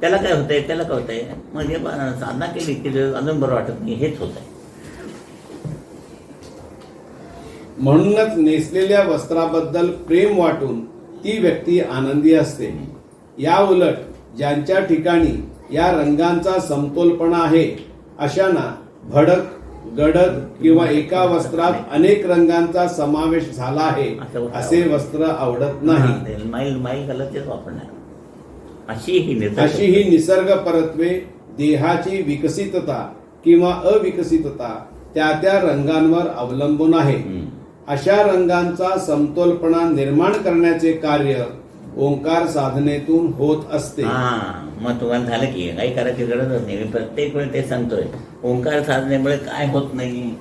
त्याला काय होतंय, त्याला काय होतंय, म्हणजे साधना केली की अजून बरं वाटत नाही, हेच होत आहे. म्हणूनच नेसलेल्या वस्त्राबद्दल प्रेम वाटून ती व्यक्ती आनंदी असते. या उलट ज्यांच्या ठिकाणी या रंगांचा समतोलपणा आहे अशांना भडक, गडद किंवा एका वस्त्रात अनेक रंगांचा समावेश झाला आहे असे वस्त्र आवडत नाही. माईल कलरचेच वापरणार. अशी ही निसर्ग परत्वे देहाची विकसितता किंवा अविकसितता त्या त्या रंगांवर अवलंबून आहे. अशा रंगांचा समतोलपणा निर्माण करण्याचे कार्य ओंकार साधनेतून होत असते. मग तुम्हाला झालं की काही करायची गरजच नाही. मी प्रत्येक वेळी ते सांगतोय, ओंकार साधनेमुळे काय होत नाही,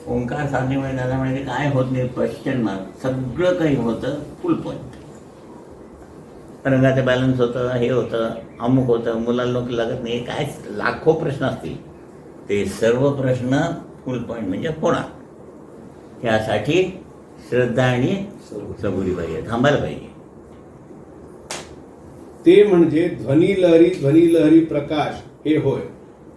ओंकार साधनेमुळे झाल्यामुळे काय होत नाही, क्वेश्चन मार्क. सगळं काही होतं फुल पॉईंट. रंगाचं बॅलन्स होतं, हे होतं, अमुक होतं, मुलांना लोक लागत नाही, काय लाखो प्रश्न असतील, ते सर्व प्रश्न फुल पॉईंट म्हणजे होणार. यासाठी श्रद्धा आणि सबुरी पाहिजे, थांबायला पाहिजे. ते म्हणजे ध्वनी लहरी प्रकाश हे होय.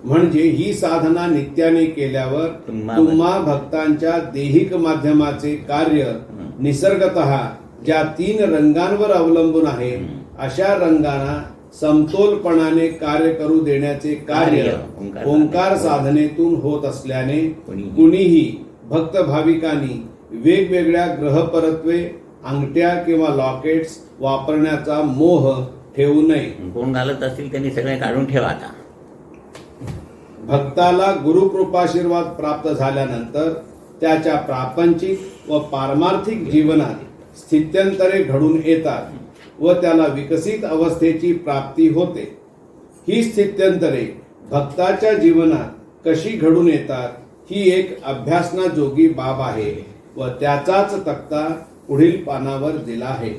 म्हणजे ही साधना नित्याने केल्यावर तुम्हा भक्तांच्या देहिक माध्यमाचे कार्य निसर्गतः ज्या 3 रंगांवर अवलंबून आहे अशा रंगांना समतोलपणाने कार्य करू देण्याचे कार्य ओंकार साधनेतून होत असल्याने कुणीही भक्त भाविकांनी वेगवेगळ्या ग्रहपरत्वे, अंगठ्या किंवा लॉकेट्स वापरण्याचा मोह ठेवू नये. कोण घालत असतील त्यांनी सगळे काढून ठेवा. आता भक्ताला गुरुकृपाशीर्वाद प्राप्त झाल्यानंतर त्याच्या प्रापंचिक व पारमार्थिक जीवनात स्थित्यंतरे घडून येतात व त्याला विकसित अवस्थेची प्राप्ती होते. ही स्थित्यंतरे भक्ताच्या जीवनात कशी घडून येतात ही एक अभ्यासनाजोगी बाब आहे व त्याचाच तक्ता पुढील पानावर दिला आहे.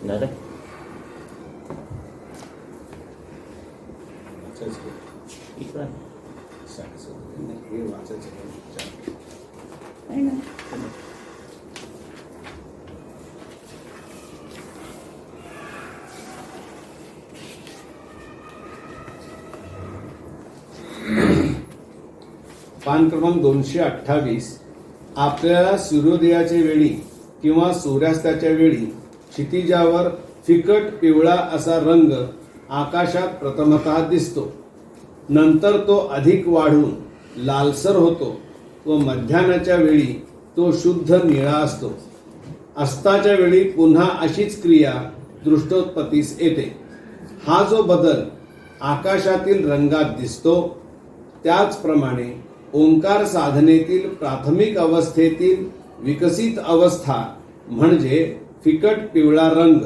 झालं? पान क्रमांक 228. आपल्याला सूर्योदयाच्या वेळी किंवा सूर्यास्ताच्या वेळी क्षितिजावर फिकट पिवळा असा रंग आकाशात प्रथमतः दिसतो. नंतर तो अधिक वाढून लालसर होतो व मध्यान्हाच्या वेळी तो शुद्ध निळा असतो. अस्ताच्या वेळी पुन्हा अशीच क्रिया दृष्टोत्पत्तीस येते. हा जो बदल आकाशातील रंगात दिसतो त्याचप्रमाणे ओंकार साधनेतील प्राथमिक अवस्थेतील विकसित अवस्था म्हणजे फिकट पिवळा रंग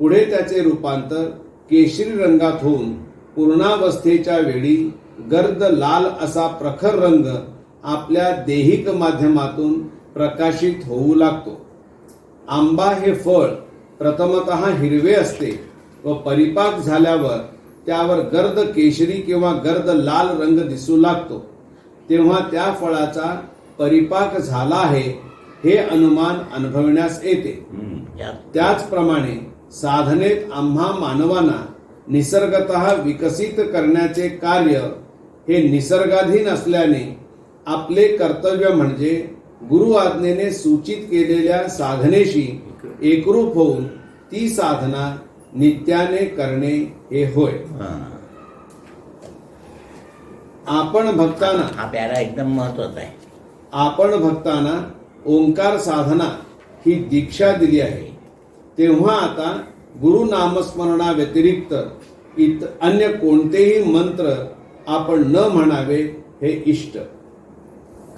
पुढे त्याचे रूपांतर केशरी रंगात होऊन पूर्णावस्थेच्या वेळी गर्द लाल असा प्रखर रंग आपल्या देहिक माध्यमातून प्रकाशित होऊ लागतो. आंबा हे फळ प्रथमतः हिरवे असते व परिपाक झाल्यावर त्यावर गर्द केशरी किंवा गर्द लाल रंग दिसू लागतो. तेव्हा त्या फळाचा परिपाक झाला आहे हे अनुमान अनुभवण्यास येते. त्याचप्रमाणे साधनेत आम्हा मानवांना निसर्गतः विकसित करण्याचे कार्य हे निसर्गाधीन असल्याने आपले कर्तव्य म्हणजे गुरु आज्ञेने सूचित केलेल्या साधनेशी एकरूप होऊन ती साधना नित्याने करणे हे होय. हा. आपण भक्तांना हा प्यारा एकदम महत्वाचा आहे. आपण भक्तांना ओंकार साधना ही दीक्षा दिली आहे. तेव्हा आता गुरु नामस्मरणा व्यतिरिक्त अन्य कोणतेही मंत्र आपण न म्हणावे हे इष्ट.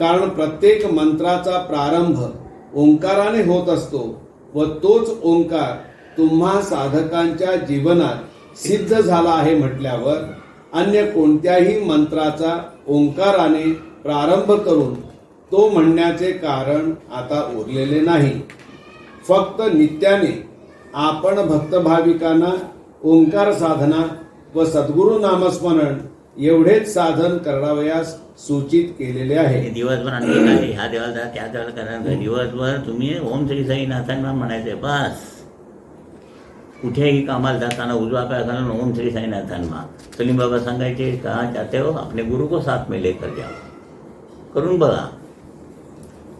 कारण प्रत्येक मंत्राचा प्रारंभ ओंकाराने होत असतो व तोच ओंकार तुम्हा साधकांच्या जीवनात सिद्ध झाला आहे म्हटल्यावर अन्य कोणत्याही मंत्राचा ओंकाराने प्रारंभ करून तो म्हणण्याचे कारण आता उरलेले नाही. फक्त नित्याने आपण भक्त भाविकांना ओंकार साधना व सद्गुरु नामस्मरण एवढेच साधन करावयास सूचित केलेले आहे. हे दिवसभर आणखी काय ह्या देवाला जा त्या देवाला करायचं. दिवसभर तुम्ही ओम श्री साईनाथांना म्हणायचे बस. कुठेही कामाला जाताना उजवा पाय घालून ओम श्री साईनाथांना. सलीम बाबा सांगायचे कहा चाहते हो अपने गुरु को साथ में लेकर जाओ. करून बघा.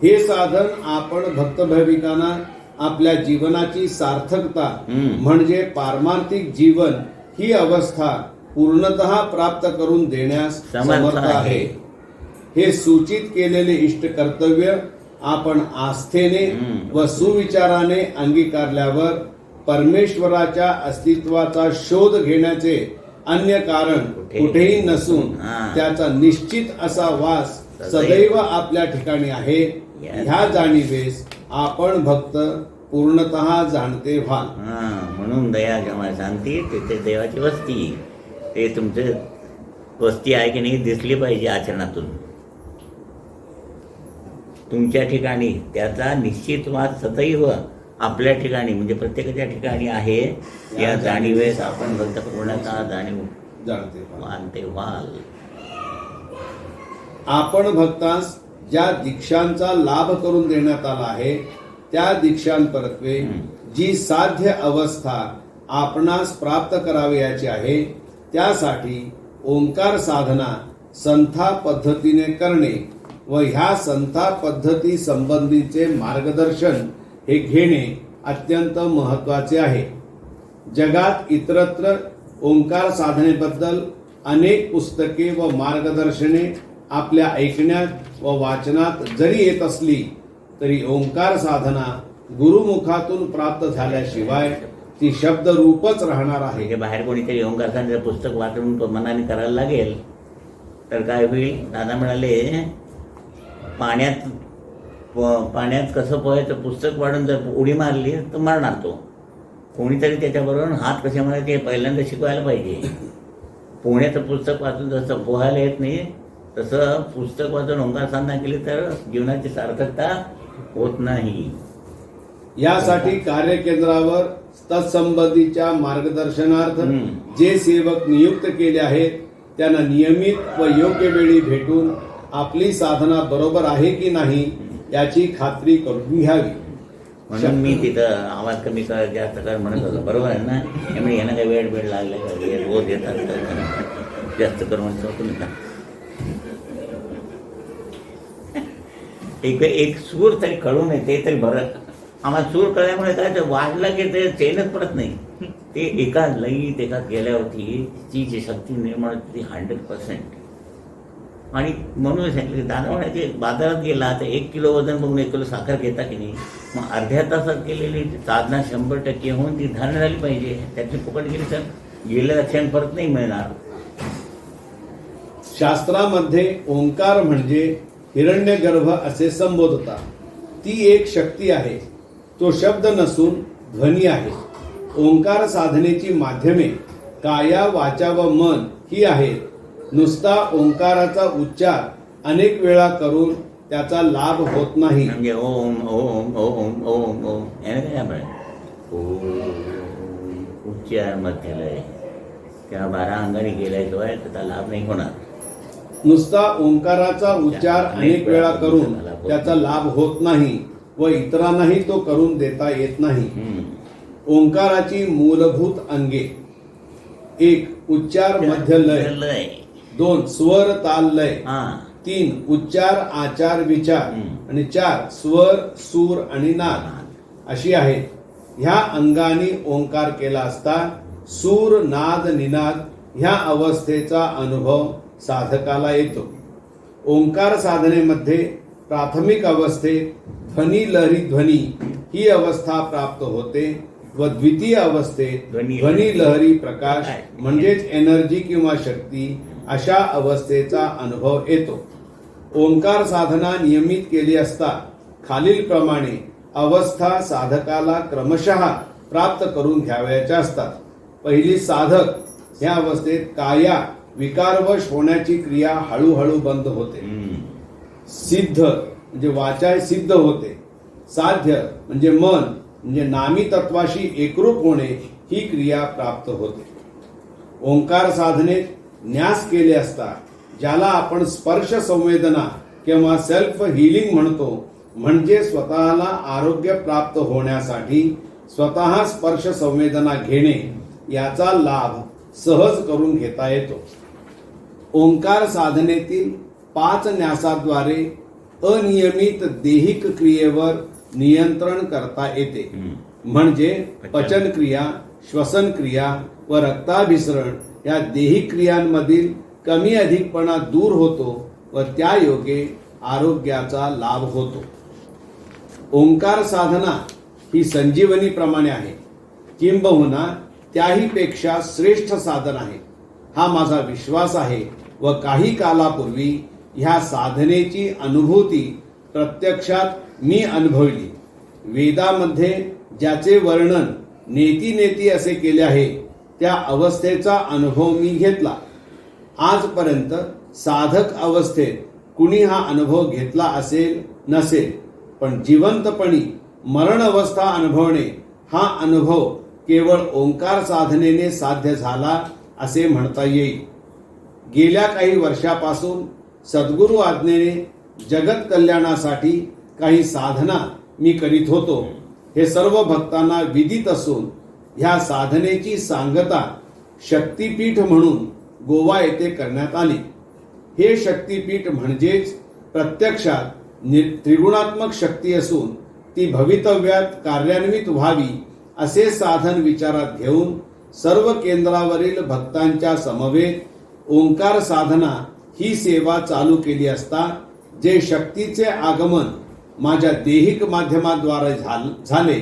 हे साधन आपण भक्त भाविकांना आपल्या जीवनाची सार्थकता म्हणजे पारमार्थिक जीवन ही अवस्था पूर्णतः प्राप्त करून देण्यास समर्थ आहे. हे सूचित केलेले इष्ट कर्तव्य आपण आस्थेने व सुविचाराने अंगीकारल्यावर परमेश्वराच्या अस्तित्वाचा शोध घेण्याचे अन्य कारण कुठेही नसून त्याचा निश्चित असा वास सदैव आपल्या ठिकाणी आहे ह्या जाणीवेस आपण भक्त पूर्णतः जाणते व्हाल. म्हणून दया जेव्हा सांगते तिथे देवाची वस्ती. ते तुमचे वस्ती आहे की नाही दिसली पाहिजे आचरणातून. तुमच्या ठिकाणी त्याचा निश्चित वाद सदैव आपल्या ठिकाणी म्हणजे प्रत्येकाच्या ठिकाणी आहे या जाणीवेस आपण भक्त पूर्णतः जाणते व्हाल. आपण भक्तांस ज्या दीक्षांचा लाभ करून देण्यात आला आहे त्या दीक्षांपरत्वे जी साध्य अवस्था आपणास प्राप्त करावयाची आहे त्यासाठी ओंकार साधना संथा पद्धतीने करणे व ह्या संथा पद्धती संबंधीचे मार्गदर्शन हे घेणे अत्यंत महत्वाचे आहे. जगात इतरत्र ओंकार साधनेबद्दल अनेक पुस्तके व मार्गदर्शने आपल्या ऐकण्यात व वाचनात जरी येत असली तरी ओंकार साधना गुरुमुखातून प्राप्त झाल्याशिवाय ती शब्द रूपच राहणार आहे. हे बाहेर कोणीतरी ओंकार साधनेचं पुस्तक वाचून मनाने करायला लागेल तर काय होईल. दादा म्हणाले पाण्यात कसं पोहायचं पुस्तक वाढून जर उडी मारली तर मारणार तो. कोणीतरी त्याच्याबरोबर हात कसे मारायचे हे पहिल्यांदा शिकवायला पाहिजे. पोहण्याचं पुस्तक वाचून जसं पोहायला येत नाही तसं पुस्तक वाचून ओंकार साधना केली तर जीवनाची सार्थकता होत नाही. यासाठी कार्यकेंद्रावर तत्संबंधीच्या मार्गदर्शनार्थ जे सेवक नियुक्त केले आहेत त्यांना नियमित व योग्य वेळी भेटून आपली साधना बरोबर आहे की नाही याची खात्री करून घ्यावी. म्हणून मी तिथं आवाज कमी कर जास्त कर म्हणत होतो. बरोबर आहे ना. त्यामुळे यांना काही वेळ लागला का रोज येतात जास्त कर म्हणतो तुम्ही का. एक सूर तरी कळून येते तरी बरं. आम्हाला सूर कळल्यामुळे काय तर वाजलं की ते चेनच पडत नाही. ते एका लईत एका गेल्यावरती ती जी शक्ती निर्माण होती 100%. आणि म्हणून सांगितलं दादा म्हणायचे बाजारात गेला तर 1 किलो वजन बघून 1 किलो साखर घेता की नाही. मग अर्ध्या तासात केलेली साधना 100% होऊन ती धारण झाली पाहिजे. त्यातली फुकट गेली तर गेलेला क्षण परत नाही मिळणार. शास्त्रामध्ये ओंकार म्हणजे हिरण्यगर्भ असे संबोधतात. ती एक शक्ती आहे. तो शब्द नसून ध्वनी आहे. ओंकार साधनेची माध्यमे काया वाचा व मन ही आहेत. नुसता ओंकाराचा उच्चार अनेक वेळा करून त्याचा लाभ होत नाही. म्हणजे ओम ओम ओम ओम ओम याने काय आपण उच्चार मध्यलय त्या 12 अंगाने गेल्याशिवाय त्याचा लाभ नाही होणार. नुसता ओंकाराचा उच्चार अनेक वेळा करून त्याचा लाभ होत नाही व इतरांनाही तो करून देता येत नाही. ओंकाराची मूलभूत अंगे 1. उच्चार मध्य लय 2. स्वर ताल लय 3. उच्चार आचार विचार आणि 4. स्वर सूर आणि नाद अशी आहेत. ह्या अंगाने ओंकार केला असता सूर नाद निनाद ह्या अवस्थेचा अनुभव साधकाला येतो. ओंकार साधनेमध्ये प्राथमिक अवस्थेत ध्वनी लहरी ध्वनी ही अवस्था प्राप्त होते व द्वितीय अवस्थेत ध्वनी लहरी प्रकाश म्हणजेच एनर्जी किंवा शक्ती अशा अवस्थेचा अनुभव येतो. ओंकार साधना नियमित केली असता खालील प्रमाणे अवस्था साधकाला क्रमशः प्राप्त करून घ्यावयाच्या असतात. पहिली, साधक या अवस्थेत काया विकारवश होण्याची क्रिया हळूहळू बंद होते. सिद्ध म्हणजे वाचा सिद्ध होते. साध्य म्हणजे मन म्हणजे नामी तत्वाशी एकरूप होणे ही क्रिया प्राप्त होते. ओंकार साधनेत न्यास केले असता ज्याला आपण स्पर्श संवेदना किंवा सेल्फ हिलिंग म्हणतो, म्हणजे स्वतःला आरोग्य प्राप्त होण्यासाठी स्वतः स्पर्श संवेदना घेणे याचा लाभ सहज करून घेता येतो. ओंकार साधनेतील 5 न्यासाद्वारे अनियमित दैहिक क्रियेवर नियंत्रण करता येते. म्हणजे पचन क्रिया, श्वसन क्रिया व रक्ताभिसरण या दैहिक क्रियांमधील कमी अधिकपणा दूर होतो व त्या योगे आरोग्याचा लाभ होतो. ओंकार साधना ही संजीवनी प्रमाणे आहे, किंबहुना त्याही पेक्षा श्रेष्ठ साधन आहे हा माझा विश्वास आहे व काही कालापूर्वी ह्या साधनेची अनुभूती प्रत्यक्षात मी अनुभवली. वेदामध्ये ज्याचे वर्णन नेती नेती असे केले आहे त्या अवस्थेचा अनुभव मी घेतला. आजपर्यंत साधक अवस्थेत कुणी हा अनुभव घेतला असेल नसेल, पण जिवंतपणी मरण अवस्था अनुभवणे हा अनुभव केवळ ओंकार साधनेने साध्य झाला असे म्हणता येईल. गेल्या काही वर्षापासून सद्गुरु आज्ञेने जगत कल्याणासाठी काही साधना मी करीत होतो. हे सर्व भक्तांना विदित असून ह्या साधनेची सांगता शक्तीपीठ म्हणून गोवा येथे करण्यात आली. हे शक्तीपीठ म्हणजेच प्रत्यक्षात त्रिगुणात्मक शक्ती असून ती भवितव्यात कार्यान्वित व्हावी असे साधन विचारात घेऊन सर्व केंद्रावरील भक्तांच्या समवेत ओंकार साधना ही सेवा चालू केली असता जे शक्तीचे आगमन माझ्या दैहिक माध्यमाद्वारे झाले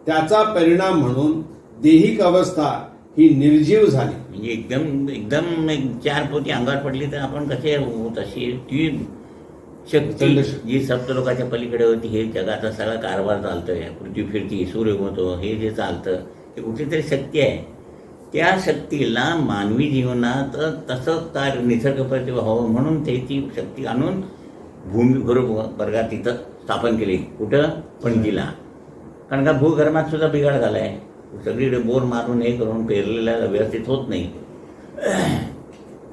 त्याचा परिणाम म्हणून दैहिक अवस्था ही निर्जीव झाली. म्हणजे एकदम 4 पोती अंगावर पडली तर आपण कसे होत अशी ती शक्ती जी सप्तलोकाच्या पलीकडे होती. हे जगाचा सगळा कारभार चालतोय, पृथ्वी फिरती, सूर्य होतो, हे जे चालतं हे कुठली तरी शक्ती आहे. त्या शक्तीला मानवी जीवनात तसं कार्य निसर्गप्रती व्हावं म्हणून त्याची शक्ती आणून भूमी वर्गात तिथं स्थापन केली. कुठं? पणजीला. कारण का भूगर्भात सुद्धा बिघाड झाला आहे. सगळीकडे बोर मारून हे करून पेरलेला व्यवस्थित होत नाही.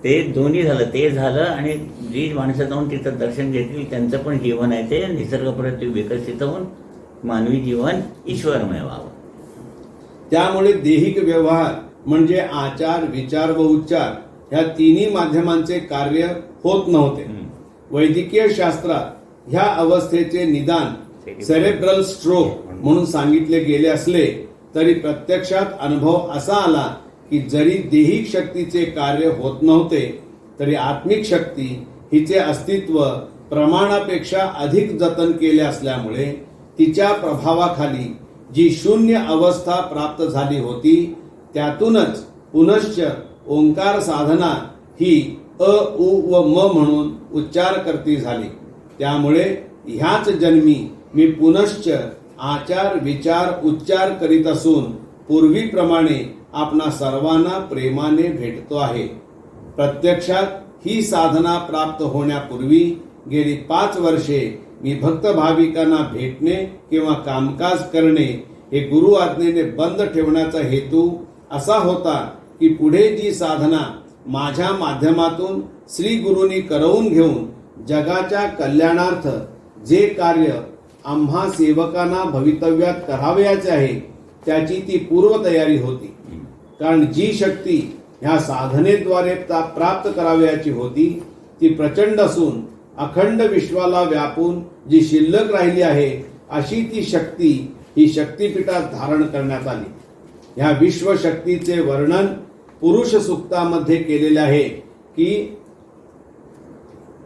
ते दोन्ही झालं, ते झालं आणि जी माणसं जाऊन तिथं दर्शन घेतील त्यांचं पण जीवन आहे ते निसर्गप्रती विकसित होऊन मानवी जीवन ईश्वरमय व्हावं. त्यामुळे दैहिक व्यवहार म्हणजे आचार, विचार व उच्चार ह्या तिन्ही माध्यमांचे कार्य होत नव्हते. वैद्यकीय शास्त्रात ह्या अवस्थेचे निदान सेरेब्रल स्ट्रोक म्हणून सांगितले गेले असले तरी प्रत्यक्षात अनुभव असा आला की जरी दैहिक शक्तीचे कार्य होत नव्हते तरी आत्मिक शक्ती हिचे अस्तित्व प्रमाणापेक्षा अधिक जतन केले असल्यामुळे तिच्या प्रभावाखाली जी शून्य अवस्था प्राप्त झाली होती त्यातूनच पुनश्च ओंकार साधना ही अ, उ व म म्हणून उच्चार करती झाली. त्यामुळे ह्याच जन्मी मी पुनश्च आचार, विचार, उच्चार करीत असून पूर्वीप्रमाणे आपणा सर्वांना प्रेमाने भेटतो आहे. प्रत्यक्षात ही साधना प्राप्त होण्यापूर्वी गेली 5 वर्षे मी भक्त भाविकांना भेटणे किंवा कामकाज करणे हे गुरु आज्ञेने बंद ठेवण्याचा हेतू असा होता की पुढे जी साधना माझ्या माध्यमातून श्री गुरूंनी करवून घेऊन जगाच्या कल्याणार्थ जे कार्य आम्हा सेवकांना भवितव्यात करावयाचे आहे त्याची ती पूर्वतयारी होती. कारण जी शक्ती ह्या साधनेद्वारे प्राप्त करावयाची होती ती प्रचंड असून अखंड विश्वाला व्यापून जी शिल्लक राहिली आहे अशी ती शक्ती ही शक्तिपीठात धारण करण्यात आली. ह्या विश्वशक्तीचे वर्णन पुरुष सूक्तामध्ये केलेले आहे की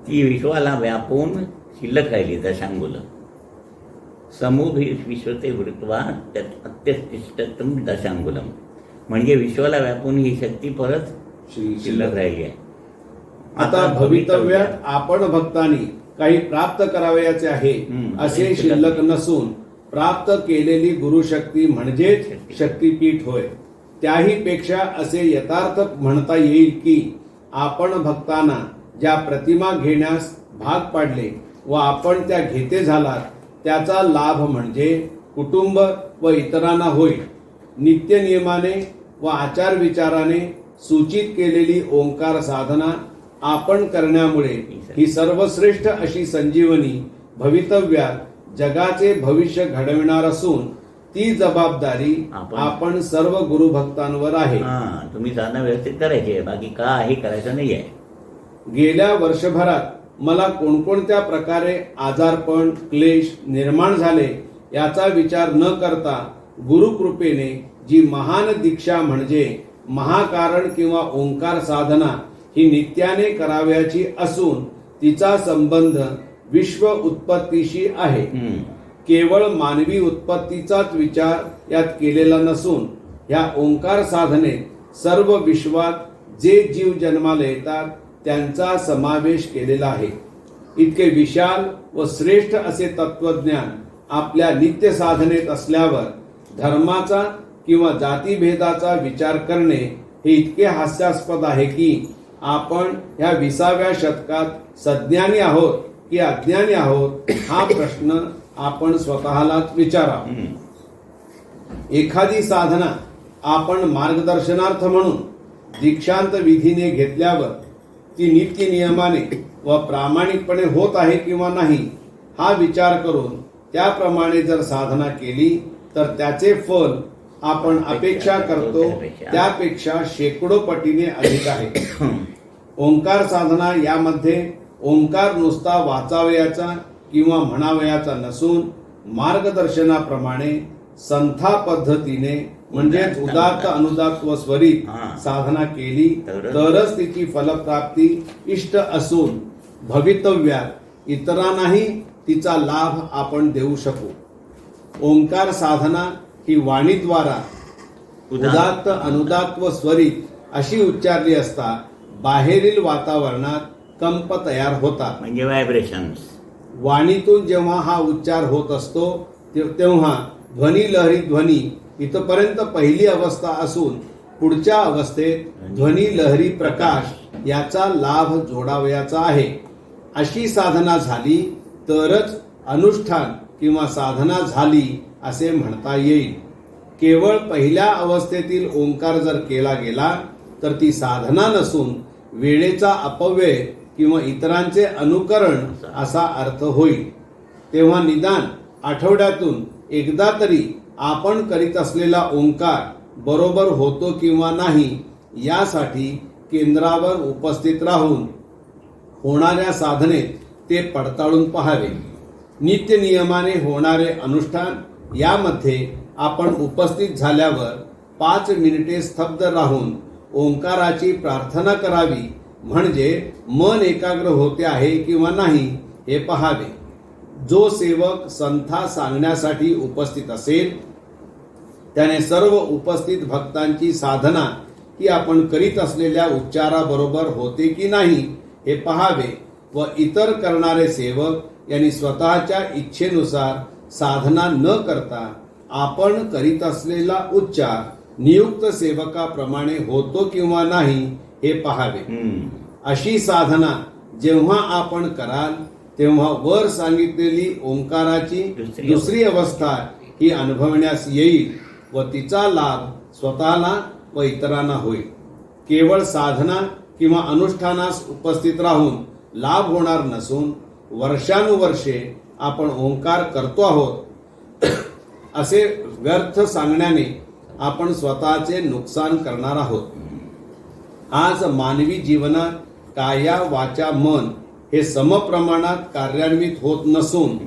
ती विश्वाला व्यापून शिल्लक राहिली दशांगुल. समूभी विश्वते वृत्वा त्यात अत्यतिष्ठतम दशांगुलम. म्हणजे विश्वाला व्यापून ही शक्ती परत शिल्लक राहिली आहे. आता भवितव्यात आपण भक्तांनी काही प्राप्त करावयाचे आहे असे शिल्लक नसून प्राप्त केलेली गुरुशक्ती म्हणजेच शक्तीपीठ होय. त्याही पेक्षा असे यथार्थ म्हणता येईल की आपण भक्तांना ज्या प्रतिमा घेण्यास भाग पाडले व आपण त्या घेते झालात त्याचा लाभ म्हणजे कुटुंब व इतरांना होईल. नित्य नियमाने व आचार विचाराने सूचित केलेली ओंकार साधना आपण करण्यामुळे ही सर्वश्रेष्ठ अशी संजीवनी भवितव्यात जगाचे भविष्य घडविणार असून ती जबाबदारी आपण सर्व गुरुभक्तांवर आहे. तुम्ही साधना व्यवस्थित करायची आहे, बाकी काही करायचं नाही आहे. गेल्या वर्षभरात मला कोणकोणत्या प्रकारे आजारपण क्लेश निर्माण झाले याचा विचार न करता गुरुकृपेने जी महान दीक्षा म्हणजे महाकारण किंवा ओंकार साधना ही नित्याने करावयाची असून तिचा संबंध विश्व उत्पत्तीशी आहे. केवळ मानवी उत्पत्तीचाच विचार यात केलेला नसून या ओंकार साधनेत सर्व विश्वात जे जीव जन्माला येतात त्यांचा समावेश केलेला आहे. इतके विशाल व श्रेष्ठ असे तत्वज्ञान आपल्या नित्य साधनेत असल्यावर धर्माचा किंवा जातीभेदाचा विचार करणे हे इतके हास्यास्पद आहे की आपण ह्या 20व्या शतकात सज्ञानी आहोत की अज्ञानी आहोत हा प्रश्न आपण स्वतःलाच विचारावा. एखादी साधना आपण मार्गदर्शनार्थ म्हणून दीक्षांत विधीने घेतल्यावर ती नित्य नियमाने व प्रामाणिकपणे होत आहे किंवा नाही हा विचार करून त्याप्रमाणे जर साधना केली तर त्याचे फल आपण अपेक्षा करतो त्यापेक्षा शेकडो पटीने अधिक आहे. ओंकार साधना यामध्ये ओंकार नुसता वाचावयाचा किंवा म्हणावयाचा नसून मार्गदर्शनाप्रमाणे संथा पद्धतीने म्हणजेच उदात्त अनुदात्त व स्वरित साधना केली तरच तिची फलप्राप्ती इष्ट असून भवितव्यात इतरांनाही तिचा लाभ आपण देऊ शकू. ओंकार साधना ही वाणीद्वारा उदात्त अनुदात्त व स्वरित अशी उच्चारली असता बाहेरील वातावरणात कंप तयार होतात म्हणजे व्हायब्रेशन्स. वाणीतून जेव्हा हा उच्चार होत असतो तेव्हा ध्वनी लहरी ध्वनी इथपर्यंत पहिली अवस्था असून पुढच्या अवस्थेत ध्वनी लहरी प्रकाश याचा लाभ जोडावयाचा आहे. अशी साधना झाली तरच अनुष्ठान किंवा साधना झाली असे म्हणता येईल. केवळ पहिल्या अवस्थेतील ओंकार जर केला गेला तर ती साधना नसून वेळेचा अपव्यय किंवा इतरांचे अनुकरण असा अर्थ होईल. तेव्हा निदान आठवड्यातून एकदा तरी आपण करीत असलेला ओंकार बरोबर होतो किंवा नाही यासाठी केंद्रावर उपस्थित राहून होणाऱ्या साधनेत ते पडताळून पाहावे. नित्य नियमाने होणारे अनुष्ठान यामध्ये आपण उपस्थित झाल्यावर 5 मिनिटे स्तब्ध राहून ओंकाराची प्रार्थना करावी म्हणजे मन एकाग्र होते आहे किंवा नाही हे पहावे. जो सेवक संथा सांगण्यासाठी उपस्थित असेल त्याने सर्व उपस्थित भक्तांची साधना ही आपण करीत असलेल्या उच्चाराबरोबर होते की नाही हे पहावे व इतर करणारे सेवक यांनी स्वतःच्या इच्छेनुसार साधना न करता आपण करीत असलेला उच्चार नियुक्त सेवकाप्रमाणे होतो किंवा नाही हे पहावे. अशी साधना जेव्हा आपण कराल तेव्हा वर सांगितलेली ओंकाराची दुसरी अवस्था ही अनुभवण्यास येईल व तिचा लाभ स्वतःला व इतरांना होईल. केवळ साधना किंवा अनुष्ठानास उपस्थित राहून लाभ होणार नसून वर्षानुवर्षे आपण ओंकार करतो आहोत असे व्यर्थ सांगण्याने आपण स्वतःचे नुकसान करणार आहोत. आज मानवी जीवनात काया वाचा मन हे समप्रमाणात कार्यान्वित होत नसून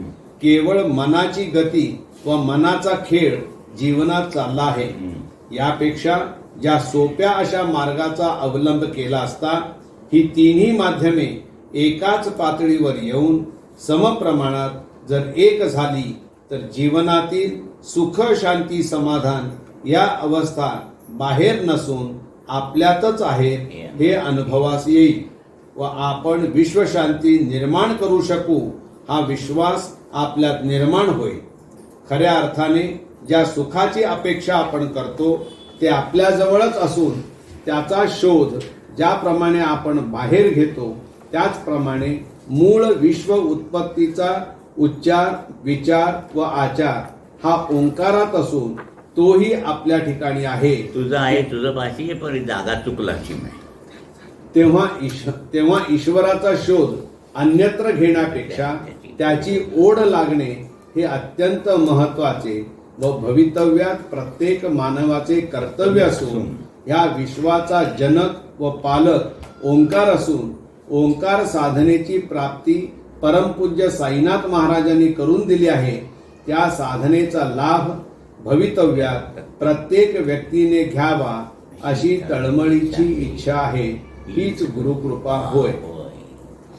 केवळ मनाची गती व मनाचा खेळ जीवनात चालला आहे. यापेक्षा ज्या सोप्या अशा मार्गाचा अवलंब केला असता ही तिन्ही माध्यमे एकाच पातळीवर येऊन समप्रमाणात जर एक झाली तर जीवनातील सुख, शांती, समाधान या अवस्था बाहेर नसून आपल्यातच आहेत हे अनुभवास येईल व आपण विश्वशांती निर्माण करू शकू हा विश्वास आपल्यात निर्माण होईल. खऱ्या अर्थाने ज्या सुखाची अपेक्षा आपण करतो ते आपल्याजवळच असून त्याचा शोध ज्याप्रमाणे आपण बाहेर घेतो त्याचप्रमाणे मूळ विश्व उत्पत्तीचा उच्चार, विचार व आचार हा ओंकारात असून तोही आपल्या ठिकाणी आहे. तुझं आहे तुझं पाशी पण जागा चुकलाची नाही. तेव्हा ईश्वराचा शोध अन्यत्र घेण्यापेक्षा त्याची ओढ लागणे हे अत्यंत महत्वाचे व भवितव्यात प्रत्येक मानवाचे कर्तव्य असून ह्या विश्वाचा जनक व पालक ओंकार असून ओंकार साधनेची प्राप्ती परमपूज्य साईनाथ महाराजांनी करून दिली आहे. त्या साधनेचा लाभ भवितव्यात प्रत्येक व्यक्तीने घ्यावा अशी तळमळीची इच्छा आहे. हीच गुरुकृपा होय.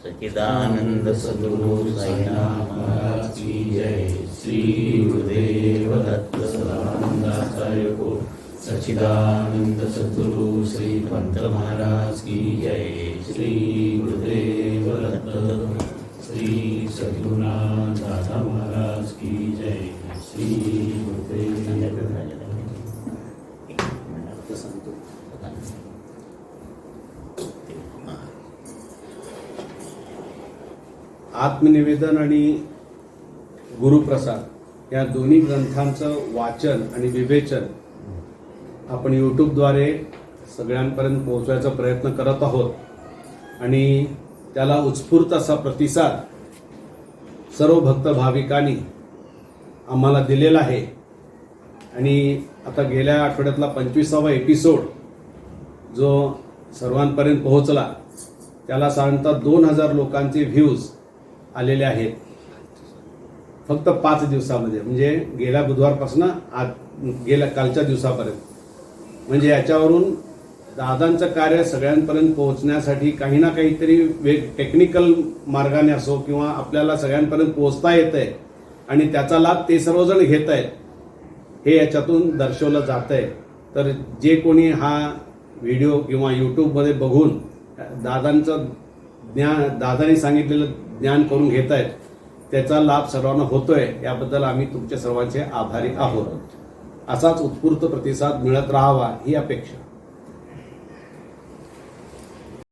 सच्चिदानंद सद्गुरु साईनाथ महाराज की जय. श्री गुरुदेव दत्त सदानंदाचार्य को सच्चिदानंद सद्गुरु श्री पंत महाराज की जय. श्री गुरुदेव दत्त श्री सद्गुरुनाथ दादा महाराज की जय. श्री गुरुदेव. आत्मनिवेदन आणि गुरुप्रसाद या दोन्ही ग्रंथांचं वाचन आणि विवेचन आपण यूट्यूबद्वारे सगळ्यांपर्यंत पोहोचवायचा प्रयत्न करत आहोत आणि त्याला उत्स्फूर्त असा प्रतिसाद सर्व भक्त भाविकांनी आम्हाला दिलेला आहे. आणि आता गेल्या आठवड्यातला 25वा एपिसोड जो सर्वांपर्यंत पोहोचला त्याला साधारणतः 2000 लोकांचे व्ह्यूज आलेले आहेत फक्त 5 दिवसामध्ये. म्हणजे गेल्या बुधवारपासून गेल्या कालच्या दिवसापर्यंत. म्हणजे याच्यावरून दादांचं कार्य सगळ्यांपर्यंत पोहोचण्यासाठी काही ना काहीतरी टेक्निकल मार्गाने असो किंवा आपल्याला सगळ्यांपर्यंत पोहोचता येत आहे आणि त्याचा लाभ ते सर्वजण घेत आहेत हे याच्यातून दर्शवलं जात आहे. तर जे कोणी हा व्हिडिओ किंवा यूट्यूबमध्ये बघून दादांचं दादांनी सांगितलेलं ज्ञान करून घेत आहेत त्याचा लाभ सर्वांना होतोय याबद्दल आम्ही तुमच्या सर्वांचे आभारी आहोत. असाच उत्स्फूर्त प्रतिसाद मिळत राहावा ही अपेक्षा.